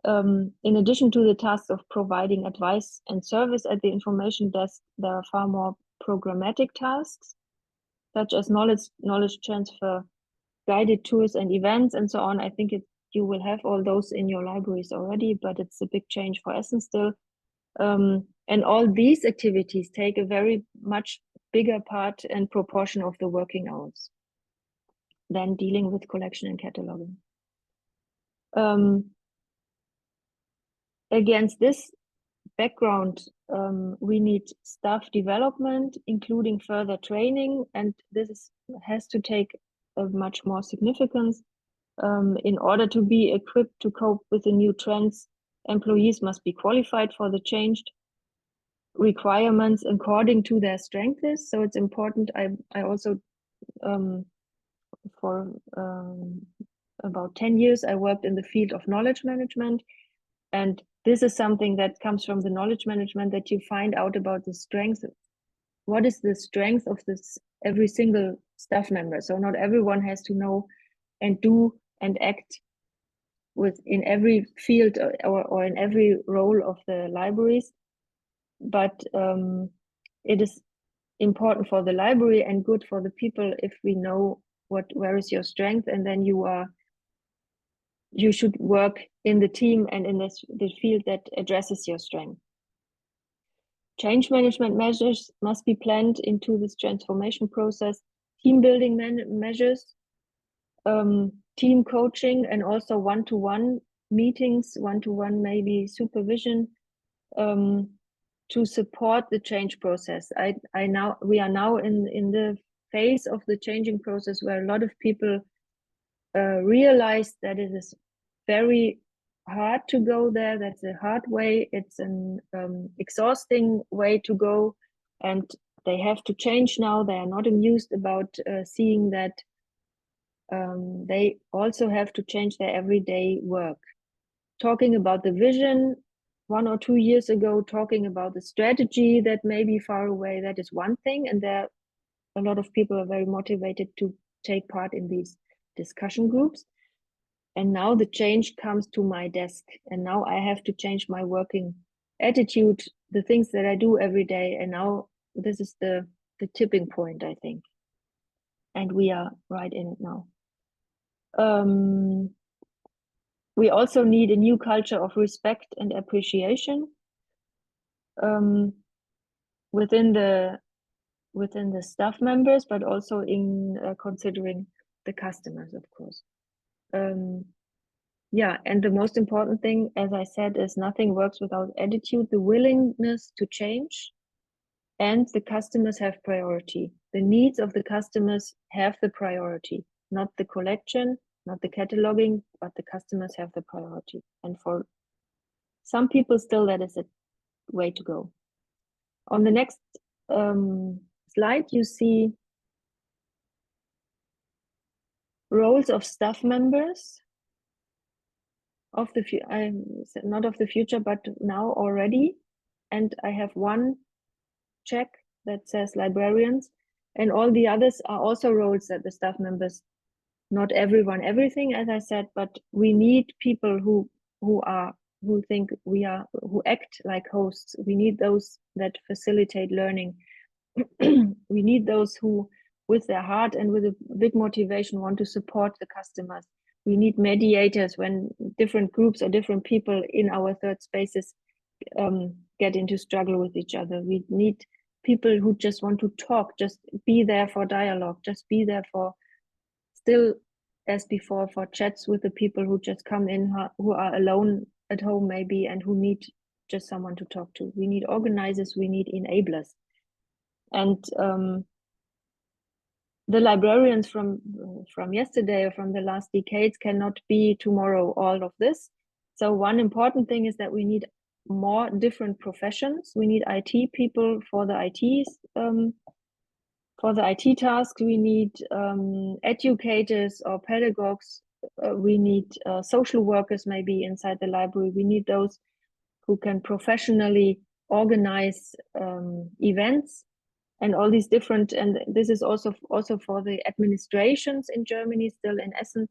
In addition to the tasks of providing advice and service at the information desk, there are far more programmatic tasks, such as knowledge transfer, guided tours and events, and so on. I think you will have all those in your libraries already, but it's a big change for Essen still. And all these activities take a very much bigger part and proportion of the working hours than dealing with collection and cataloging. Against this background, we need staff development, including further training, and this has to take a much more significance. In order to be equipped to cope with the new trends, employees must be qualified for the changed requirements according to their strengths. So it's important. I also, for about 10 years, I worked in the field of knowledge management. And this is something that comes from the knowledge management, that you find out about the strength. What is the strength of this every single staff member? So not everyone has to know and do and act in every field or in every role of the libraries, but it is important for the library and good for the people if we know where is your strength, and then you should work in the team and in the field that addresses your strength. Change management measures must be planned into this transformation process, team building measures, team coaching, and also one-to-one meetings, one-to-one maybe supervision, to support the change process. We are now in the phase of the changing process where a lot of people realize that it is very hard to go there. That's a hard way. It's an exhausting way to go, and they have to change now. They are not amused about seeing that they also have to change their everyday work. Talking about the vision 1 or 2 years ago, talking about the strategy that may be far away, that is one thing, and there a lot of people are very motivated to take part in these discussion groups. And now the change comes to my desk, and now I have to change my working attitude, the things that I do every day, and now this is the tipping point, I think, and we are right in it now. We also need a new culture of respect and appreciation within the staff members, but also in considering the customers, of course. Yeah, and the most important thing, as I said, is nothing works without attitude, the willingness to change, and the customers have priority. The needs of the customers have the priority, not the collection, not the cataloging, but the customers have the priority. And for some people still, that is a way to go. On the next slide, you see roles of staff members of the not of the future, but now already. And I have one check that says librarians, and all the others are also roles that the staff members, not everyone, everything, as I said, but we need people who act like hosts. We need those that facilitate learning. We need those who, with their heart and with a big motivation, want to support the customers. We need mediators when different groups or different people in our third spaces get into struggle with each other. We need people who just want to talk, just be there for dialogue, just be there for, still as before, for chats with the people who just come in, who are alone at home maybe, and who need just someone to talk to. We need organizers, we need enablers. And the librarians from yesterday or from the last decades cannot be tomorrow all of this. So one important thing is that we need more different professions. We need IT people for the ITs, for the IT tasks. We need educators or pedagogues. We need social workers maybe inside the library. We need those who can professionally organize events. And all these different, and this is also for the administrations in Germany, still in Essen.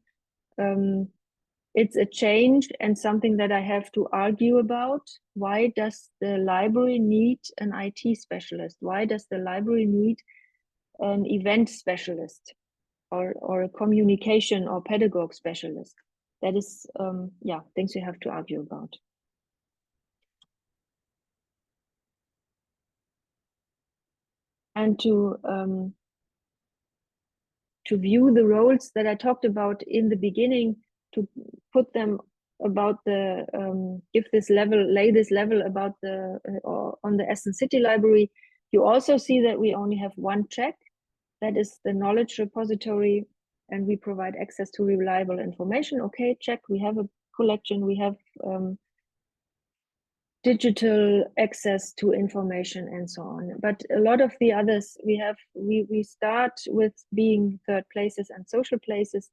It's a change and something that I have to argue about. Why does the library need an IT specialist? Why does the library need an event specialist or a communication or pedagogue specialist? That is, yeah, things you have to argue about. And to view the roles that I talked about in the beginning, to put them about the lay this level about the on the Essen City Library. You also see that we only have one check, that is the knowledge repository, and we provide access to reliable information. Okay, check. We have a collection. We have digital access to information and so on. But a lot of the others, we start with being third places and social places,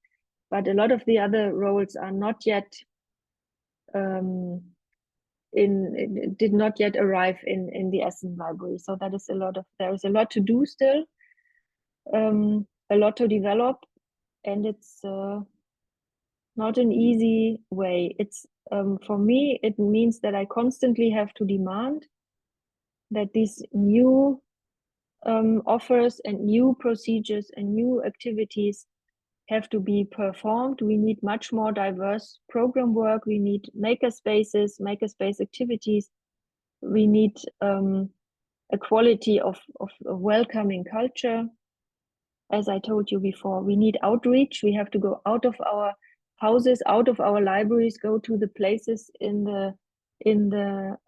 but a lot of the other roles are not yet did not yet arrive in the Essen Library. So that is there is a lot to do still, a lot to develop, and it's not an easy way. It's for me, it means that I constantly have to demand that these new offers and new procedures and new activities have to be performed. We need much more diverse program work. We need makerspaces, makerspace activities. We need a quality of a welcoming culture. As I told you before, we need outreach. We have to go out of our houses, out of our libraries, go to the places in the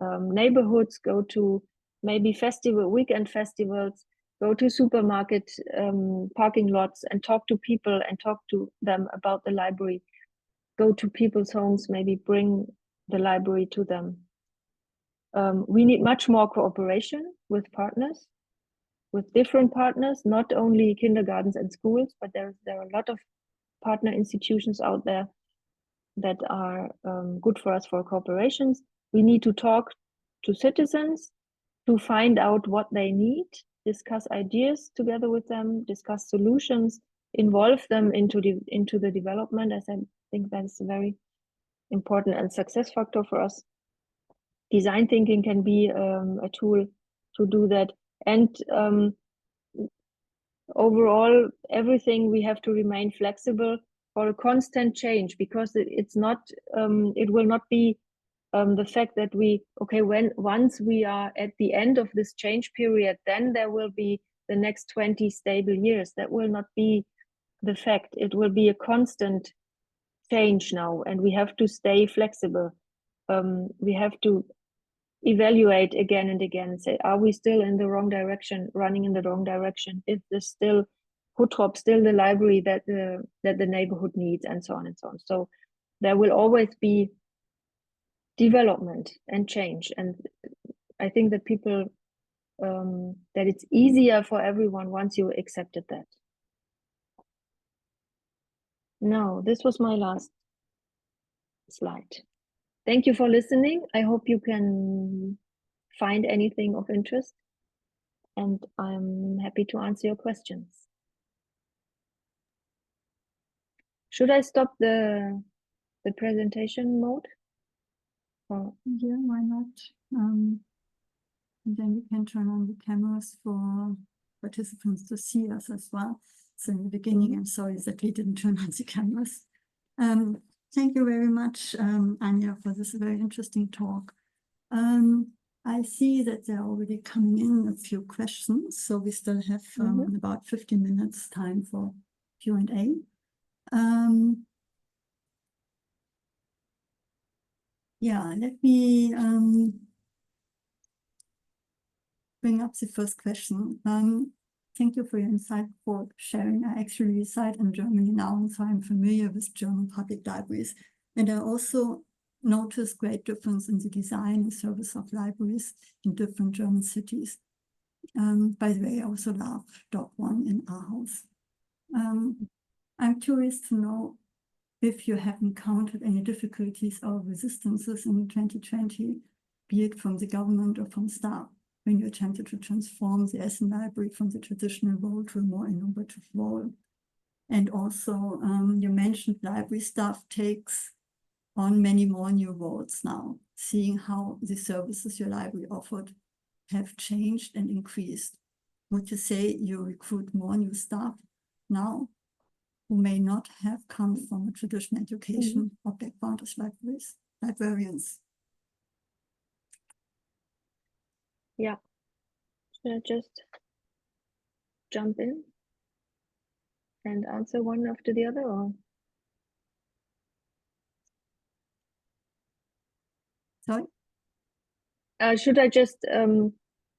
neighborhoods, go to maybe weekend festivals, go to supermarket parking lots and talk to people and talk to them about the library. Go to people's homes, maybe bring the library to them. We need much more cooperation with partners, with different partners, not only kindergartens and schools, but there are a lot of partner institutions out there that are good for us for cooperations. We need to talk to citizens to find out what they need, discuss ideas together with them, discuss solutions, involve them into the development, as I think that's a very important and success factor for us. Design thinking can be a tool to do that. And overall, everything we have to remain flexible for a constant change, because it's not, it will not be the fact that once we are at the end of this change period, then there will be the next 20 stable years. That will not be the fact. It will be a constant change now, and we have to stay flexible. We have to evaluate again and again and say, are we still in the wrong direction, running in the wrong direction? Is this still Huttrop, still the library that the neighborhood needs, and so on and so on. So there will always be development and change. And I think that people, that it's easier for everyone once you accepted that. Now, this was my last slide. Thank you for listening. I hope you can find anything of interest, and I'm happy to answer your questions. Should I stop the presentation mode? Or Yeah, why not? And then we can turn on the cameras for participants to see us as well. So in the beginning, I'm sorry that we didn't turn on the cameras. Thank you very much, Anja, for this very interesting talk. I see that there are already coming in a few questions, so we still have about 15 minutes time for Q&A. Yeah, let me bring up the first question. Thank you for your insight, for sharing. I actually reside in Germany now, so I'm familiar with German public libraries. And I also notice great difference in the design and service of libraries in different German cities. By the way, I also love Dog One in Aarhus. I'm curious to know if you have encountered any difficulties or resistances in 2020, be it from the government or from staff, when you attempted to transform the Essen Library from the traditional role to a more innovative role. And also, you mentioned library staff takes on many more new roles now, seeing how the services your library offered have changed and increased. Would you say you recruit more new staff now who may not have come from a traditional education or background as librarians? Yeah, should I just jump in and answer one after the other, or? Sorry? Should I just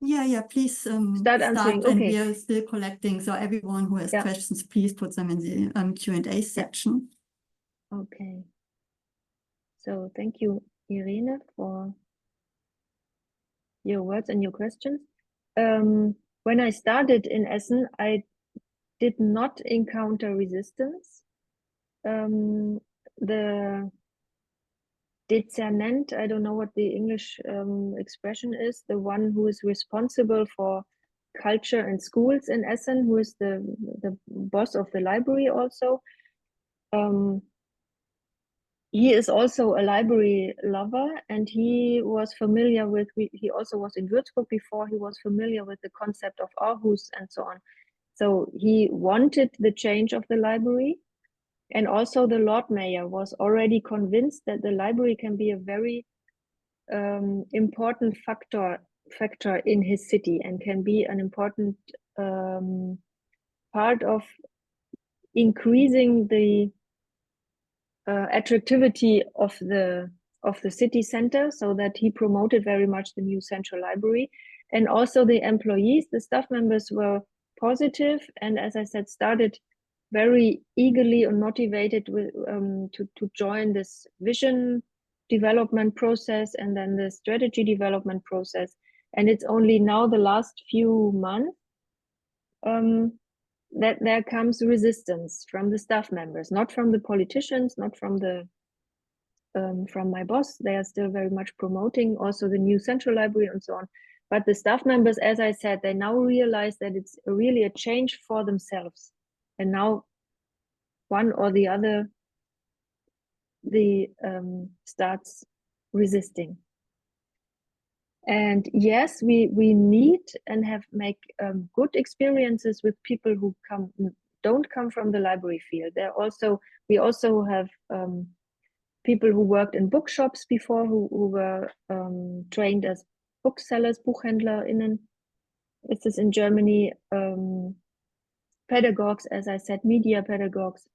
Yeah, please start answering? and Okay. we are still collecting, so everyone who has questions, please put them in the Q&A section. Okay. So thank you, Irene, for your words and your questions. When I started in Essen, I did not encounter resistance. The Dezernent, I don't know what the English expression is, the one who is responsible for culture and schools in Essen, who is the boss of the library also. he is also a library lover, and he was familiar with, he also was in Würzburg before, he was familiar with the concept of Aarhus and so on. So he wanted the change of the library. And also the Lord Mayor was already convinced that the library can be a very important factor in his city, and can be an important part of increasing the attractivity of the city center, so that he promoted very much the new central library. And also the employees, the staff members, were positive, and as I said, started very eagerly and motivated with to join this vision development process and then the strategy development process. And it's only now the last few months that there comes resistance from the staff members, not from the politicians, not from the from my boss. They are still very much promoting also the new central library and so on. But the staff members, as I said, they now realize that it's really a change for themselves. And now one or the other starts resisting. And yes, we meet and make good experiences with people who don't come from the library field. We also have people who worked in bookshops before, who were trained as booksellers, BuchhändlerInnen. This is in Germany. Pedagogues, as I said, media pedagogues.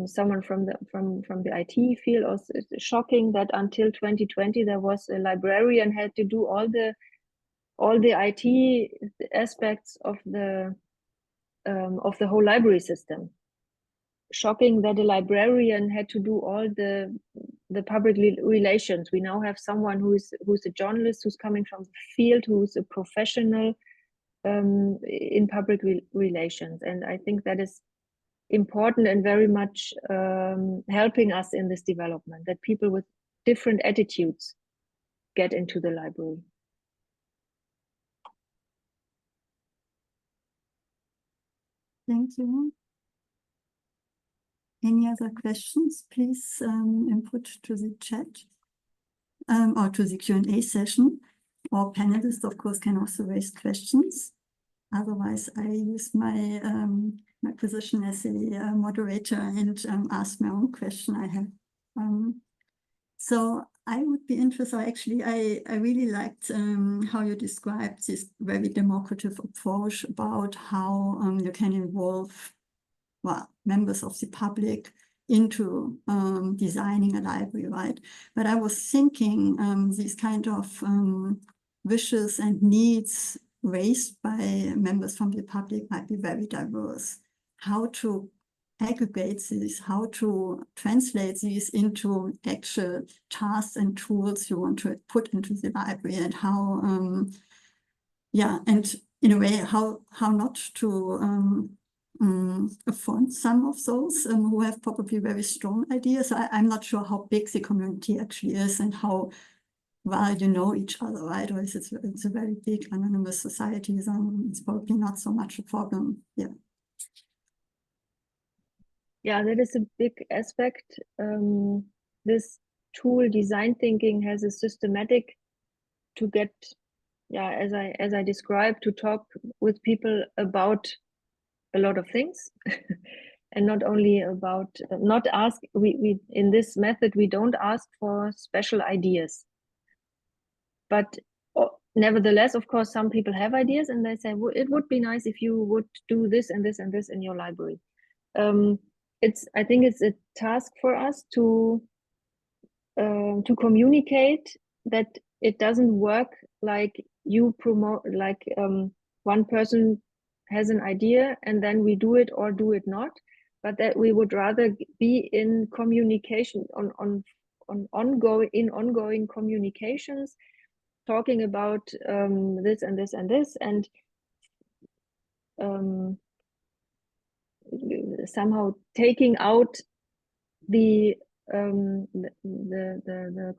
Someone from the IT field. Also, it's shocking that until 2020 there was a librarian had to do all the IT aspects of the whole library system. Shocking that a librarian had to do all the public relations. We now have someone who's a journalist, who's coming from the field, who's a professional in public relations, and I think that is important and very much helping us in this development, that people with different attitudes get into the library. Thank you. Any other questions? Please input to the chat or to the Q&A session. Our panelists, of course, can also raise questions. Otherwise, I use my my position as a moderator and ask my own question I have. So I would be interested, actually, I really liked how you described this very democratic approach about how you can involve, well, members of the public into designing a library, right? But I was thinking these kind of wishes and needs raised by members from the public might be very diverse. How to aggregate these, how to translate these into actual tasks and tools you want to put into the library, and how, yeah, and in a way, how not to affront some of those who have probably very strong ideas. I'm not sure how big the community actually is and how well you know each other, right? Or is it's a very big anonymous society, so it's probably not so much a problem. Yeah. Yeah, that is a big aspect. This tool, design thinking, has a systematic to get, yeah, as I described, to talk with people about a lot of things. And not only about, not ask, we in this method, we don't ask for special ideas. But nevertheless, of course, some people have ideas and they say, well, it would be nice if you would do this and this and this in your library. I think it's a task for us to communicate that it doesn't work like you promote, like one person has an idea and then we do it or do it not, but that we would rather be in communication on ongoing communications, talking about this and this and this, and somehow taking out the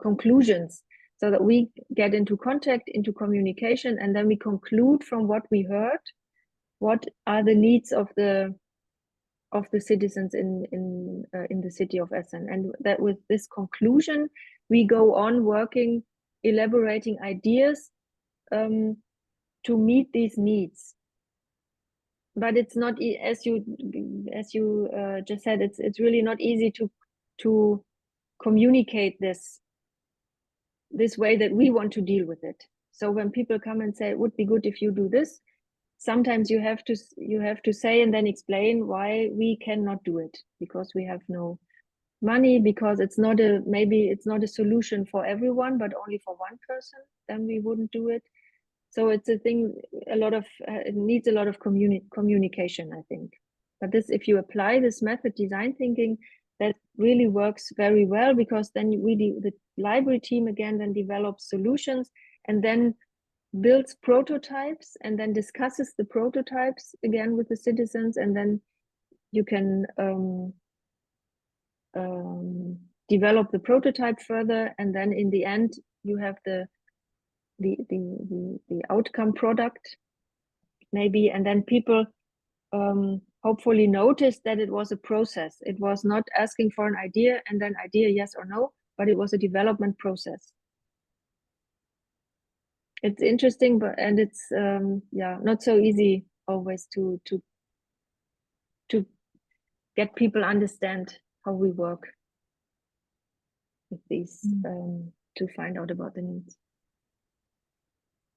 conclusions, so that we get into contact, into communication, and then we conclude from what we heard, what are the needs of the the citizens in the city of Essen. And that with this conclusion, we go on working, elaborating ideas to meet these needs. But it's not, as you just said, it's really not easy to communicate this way that we want to deal with it. So when people come and say it would be good if you do this, sometimes you have to say and then explain why we cannot do it, because we have no money, because maybe it's not a solution for everyone, but only for one person, then we wouldn't do it. So it's a thing, it needs a lot of communication, I think. But this, if you apply this method, design thinking, that really works very well, because then the library team again then develops solutions and then builds prototypes and then discusses the prototypes again with the citizens, and then you can develop the prototype further, and then in the end you have the outcome product maybe, and then people hopefully noticed that it was a process. It was not asking for an idea and then idea yes or no, but it was a development process. It's interesting, and it's not so easy always to get people understand how we work with these to find out about the needs.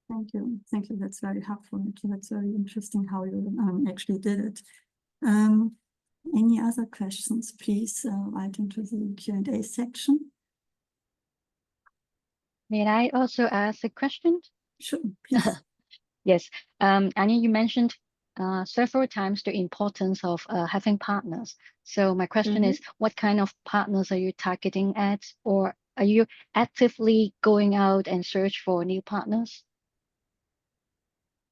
Thank you. Thank you. That's very helpful. That's very interesting how you actually did it. Any other questions, please write into the Q&A section. May I also ask a question? Sure, please. Yes. Anja, you mentioned several times the importance of having partners. So my question is, what kind of partners are you targeting at, or are you actively going out and search for new partners?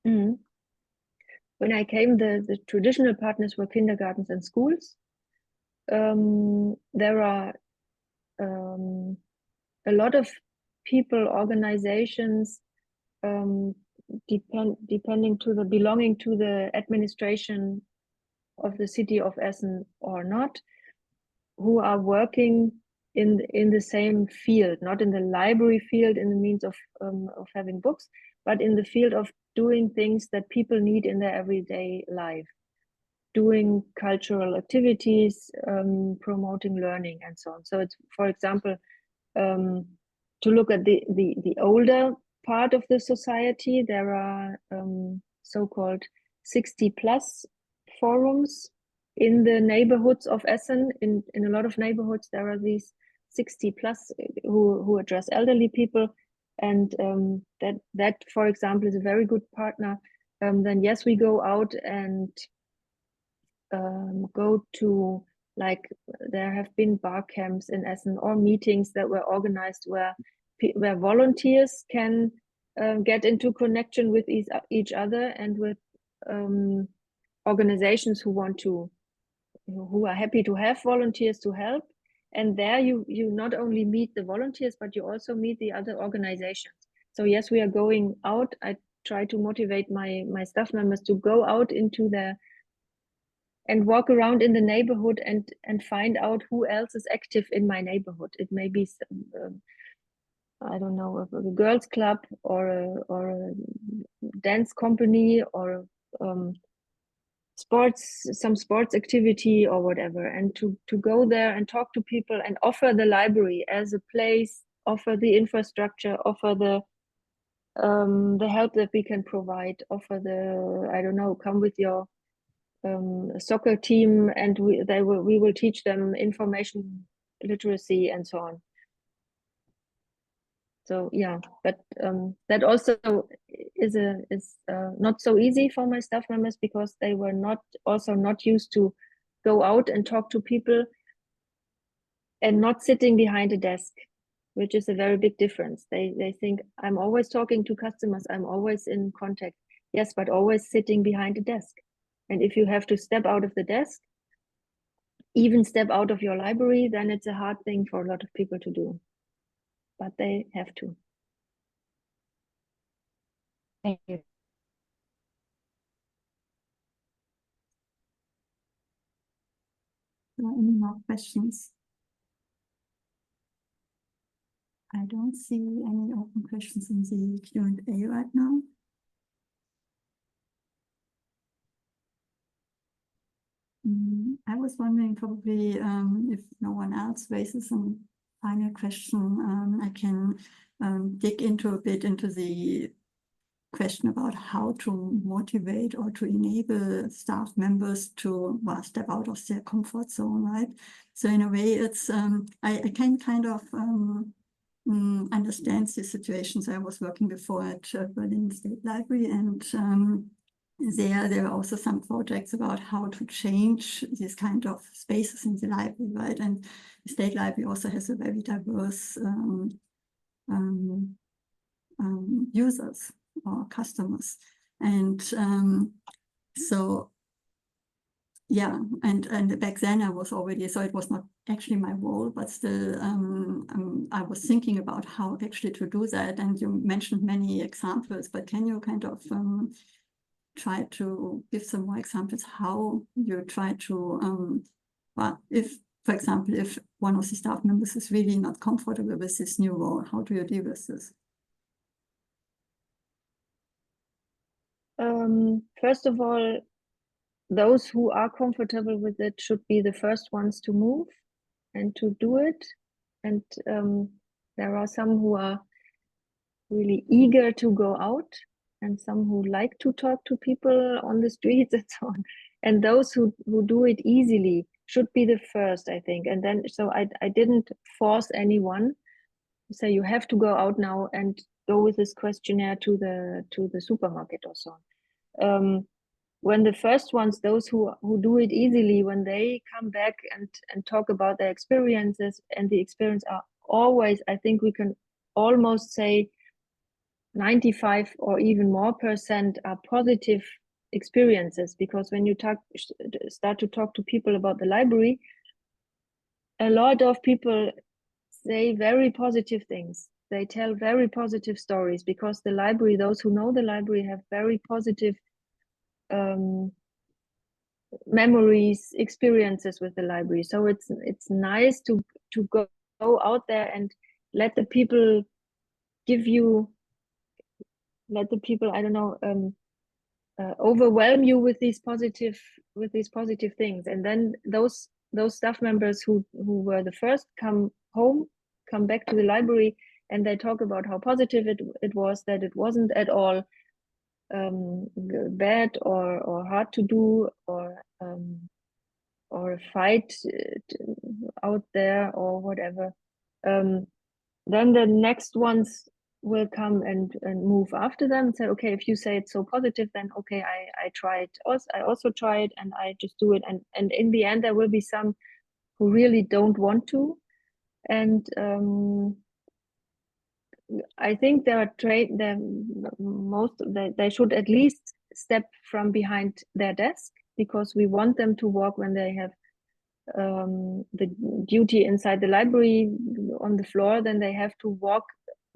When I came, the traditional partners were kindergartens and schools. There are a lot of people, organizations, depending to the belonging to the administration of the city of Essen or not, who are working in the same field, not in the library field in the means of having books, but in the field of doing things that people need in their everyday life, doing cultural activities, promoting learning, and so on. So it's, for example, to look at the older part of the society, there are so-called 60+ forums in the neighborhoods of Essen. In a lot of neighborhoods, there are these 60+ who address elderly people, and that, for example, is a very good partner. Then yes, we go out and go to, like, there have been bar camps in Essen or meetings that were organized where volunteers can get into connection with each other and with organizations who are happy to have volunteers to help. And there you not only meet the volunteers, but you also meet the other organizations. So yes, we are going out. I try to motivate my staff members to go out into and walk around in the neighborhood and find out who else is active in my neighborhood. It may be I don't know, a girls club or a dance company or some sports activity or whatever, and to go there and talk to people and offer the library as a place, offer the infrastructure, offer the help that we can provide, offer I don't know, come with your soccer team and we will teach them information literacy and so on. So yeah, but that also is not so easy for my staff members, because they were not used to go out and talk to people and not sitting behind a desk, which is a very big difference. They think I'm always talking to customers, I'm always in contact. Yes, but always sitting behind a desk. And if you have to step out of the desk, even step out of your library, then it's a hard thing for a lot of people to do. But they have to. Thank you. there are any more questions? I don't see any open questions in the Q&A right now. I was wondering probably if no one else raises some final question, I can dig into a bit into the question about how to motivate or to enable staff members to step out of their comfort zone, right? So in a way, it's I can kind of understand the situations. I was working before at Berlin State Library, and there are also some projects about how to change these kind of spaces in the library, right? And the State Library also has a very diverse users or customers. And so, yeah, and back then I was already, so it was not actually my role, but still I was thinking about how actually to do that. And you mentioned many examples, but can you kind of try to give some more examples how you try to, well, if, for example, if one of the staff members is really not comfortable with this new role, how do you deal with this? First of all, those who are comfortable with it should be the first ones to move and to do it. And there are some who are really eager to go out, and some who like to talk to people on the streets and so on. And those who do it easily should be the first, I think. And then, so I didn't force anyone to say you have to go out now and go with this questionnaire to the supermarket or so on. When the first ones, those who do it easily, when they come back and talk about their experiences, and the experience are always, I think we can almost say 95 or even more % are positive experiences, because when you start to talk to people about the library, a lot of people say very positive things. They tell very positive stories, because the library, those who know the library, have very positive memories, experiences with the library. So it's nice to go out there and let the people give you, I don't know, overwhelm you with these positive things. And then those staff members who were the first come back to the library, and they talk about how positive it was, that it wasn't at all bad or hard to do, or a fight out there or whatever. Then the next ones will come and move after them and say, okay, if you say it's so positive, then okay, I try it. I also try it, and I just do it. And in the end, there will be some who really don't want to. And I think they should at least step from behind their desk, because we want them to walk when they have the duty inside the library on the floor. Then they have to walk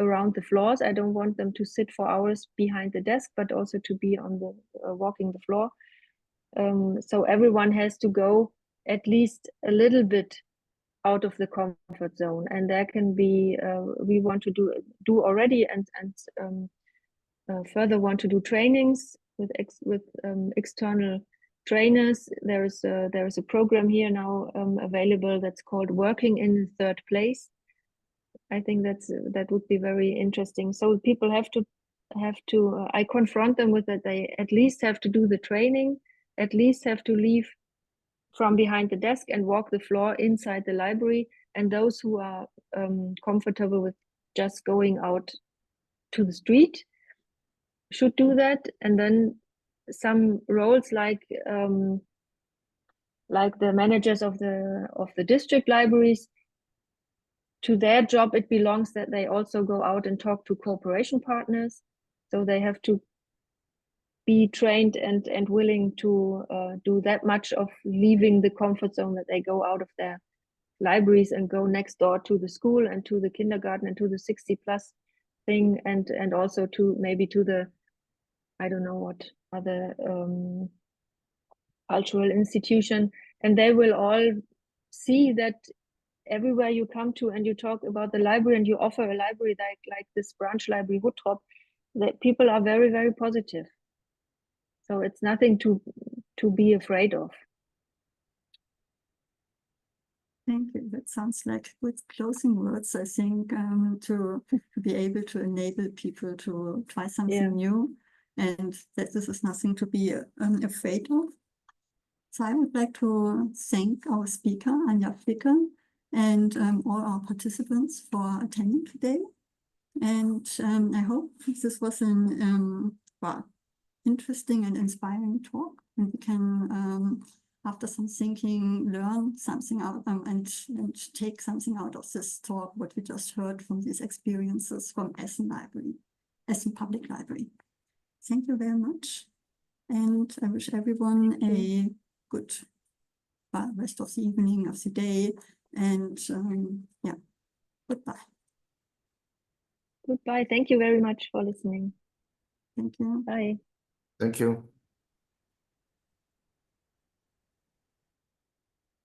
around the floors. I don't want them to sit for hours behind the desk, but also to be on the walking the floor. So everyone has to go at least a little bit out of the comfort zone, and there can be we want to do already, and further want to do trainings with external trainers. There is a program here now available that's called Working in the Third Place. I think that would be very interesting. So people have to I confront them with that. They at least have to do the training, at least have to leave from behind the desk and walk the floor inside the library. And those who are comfortable with just going out to the street should do that. And then some roles like the managers of the district libraries, to their job it belongs that they also go out and talk to cooperation partners. So they have to be trained and willing to do that much of leaving the comfort zone, that they go out of their libraries and go next door to the school and to the kindergarten and to the 60+ thing, and also to maybe to the, I don't know what other cultural institution. And they will all see that everywhere you come to and you talk about the library and you offer a library like this branch library Huttrop, that people are very, very positive. So it's nothing to be afraid of. Thank you. That sounds like good closing words, I think, to be able to enable people to try something new, and that this is nothing to be afraid of. So I would like to thank our speaker, Anja Flicker, and all our participants for attending today. And I hope this was an interesting and inspiring talk, and we can, after some thinking, learn something out and take something out of this talk, what we just heard from these experiences from Essen Public Library. Thank you very much. And I wish everyone a good rest of the evening, of the day, and yeah, goodbye. Goodbye. Thank you very much for listening. Thank you. Bye. Thank you.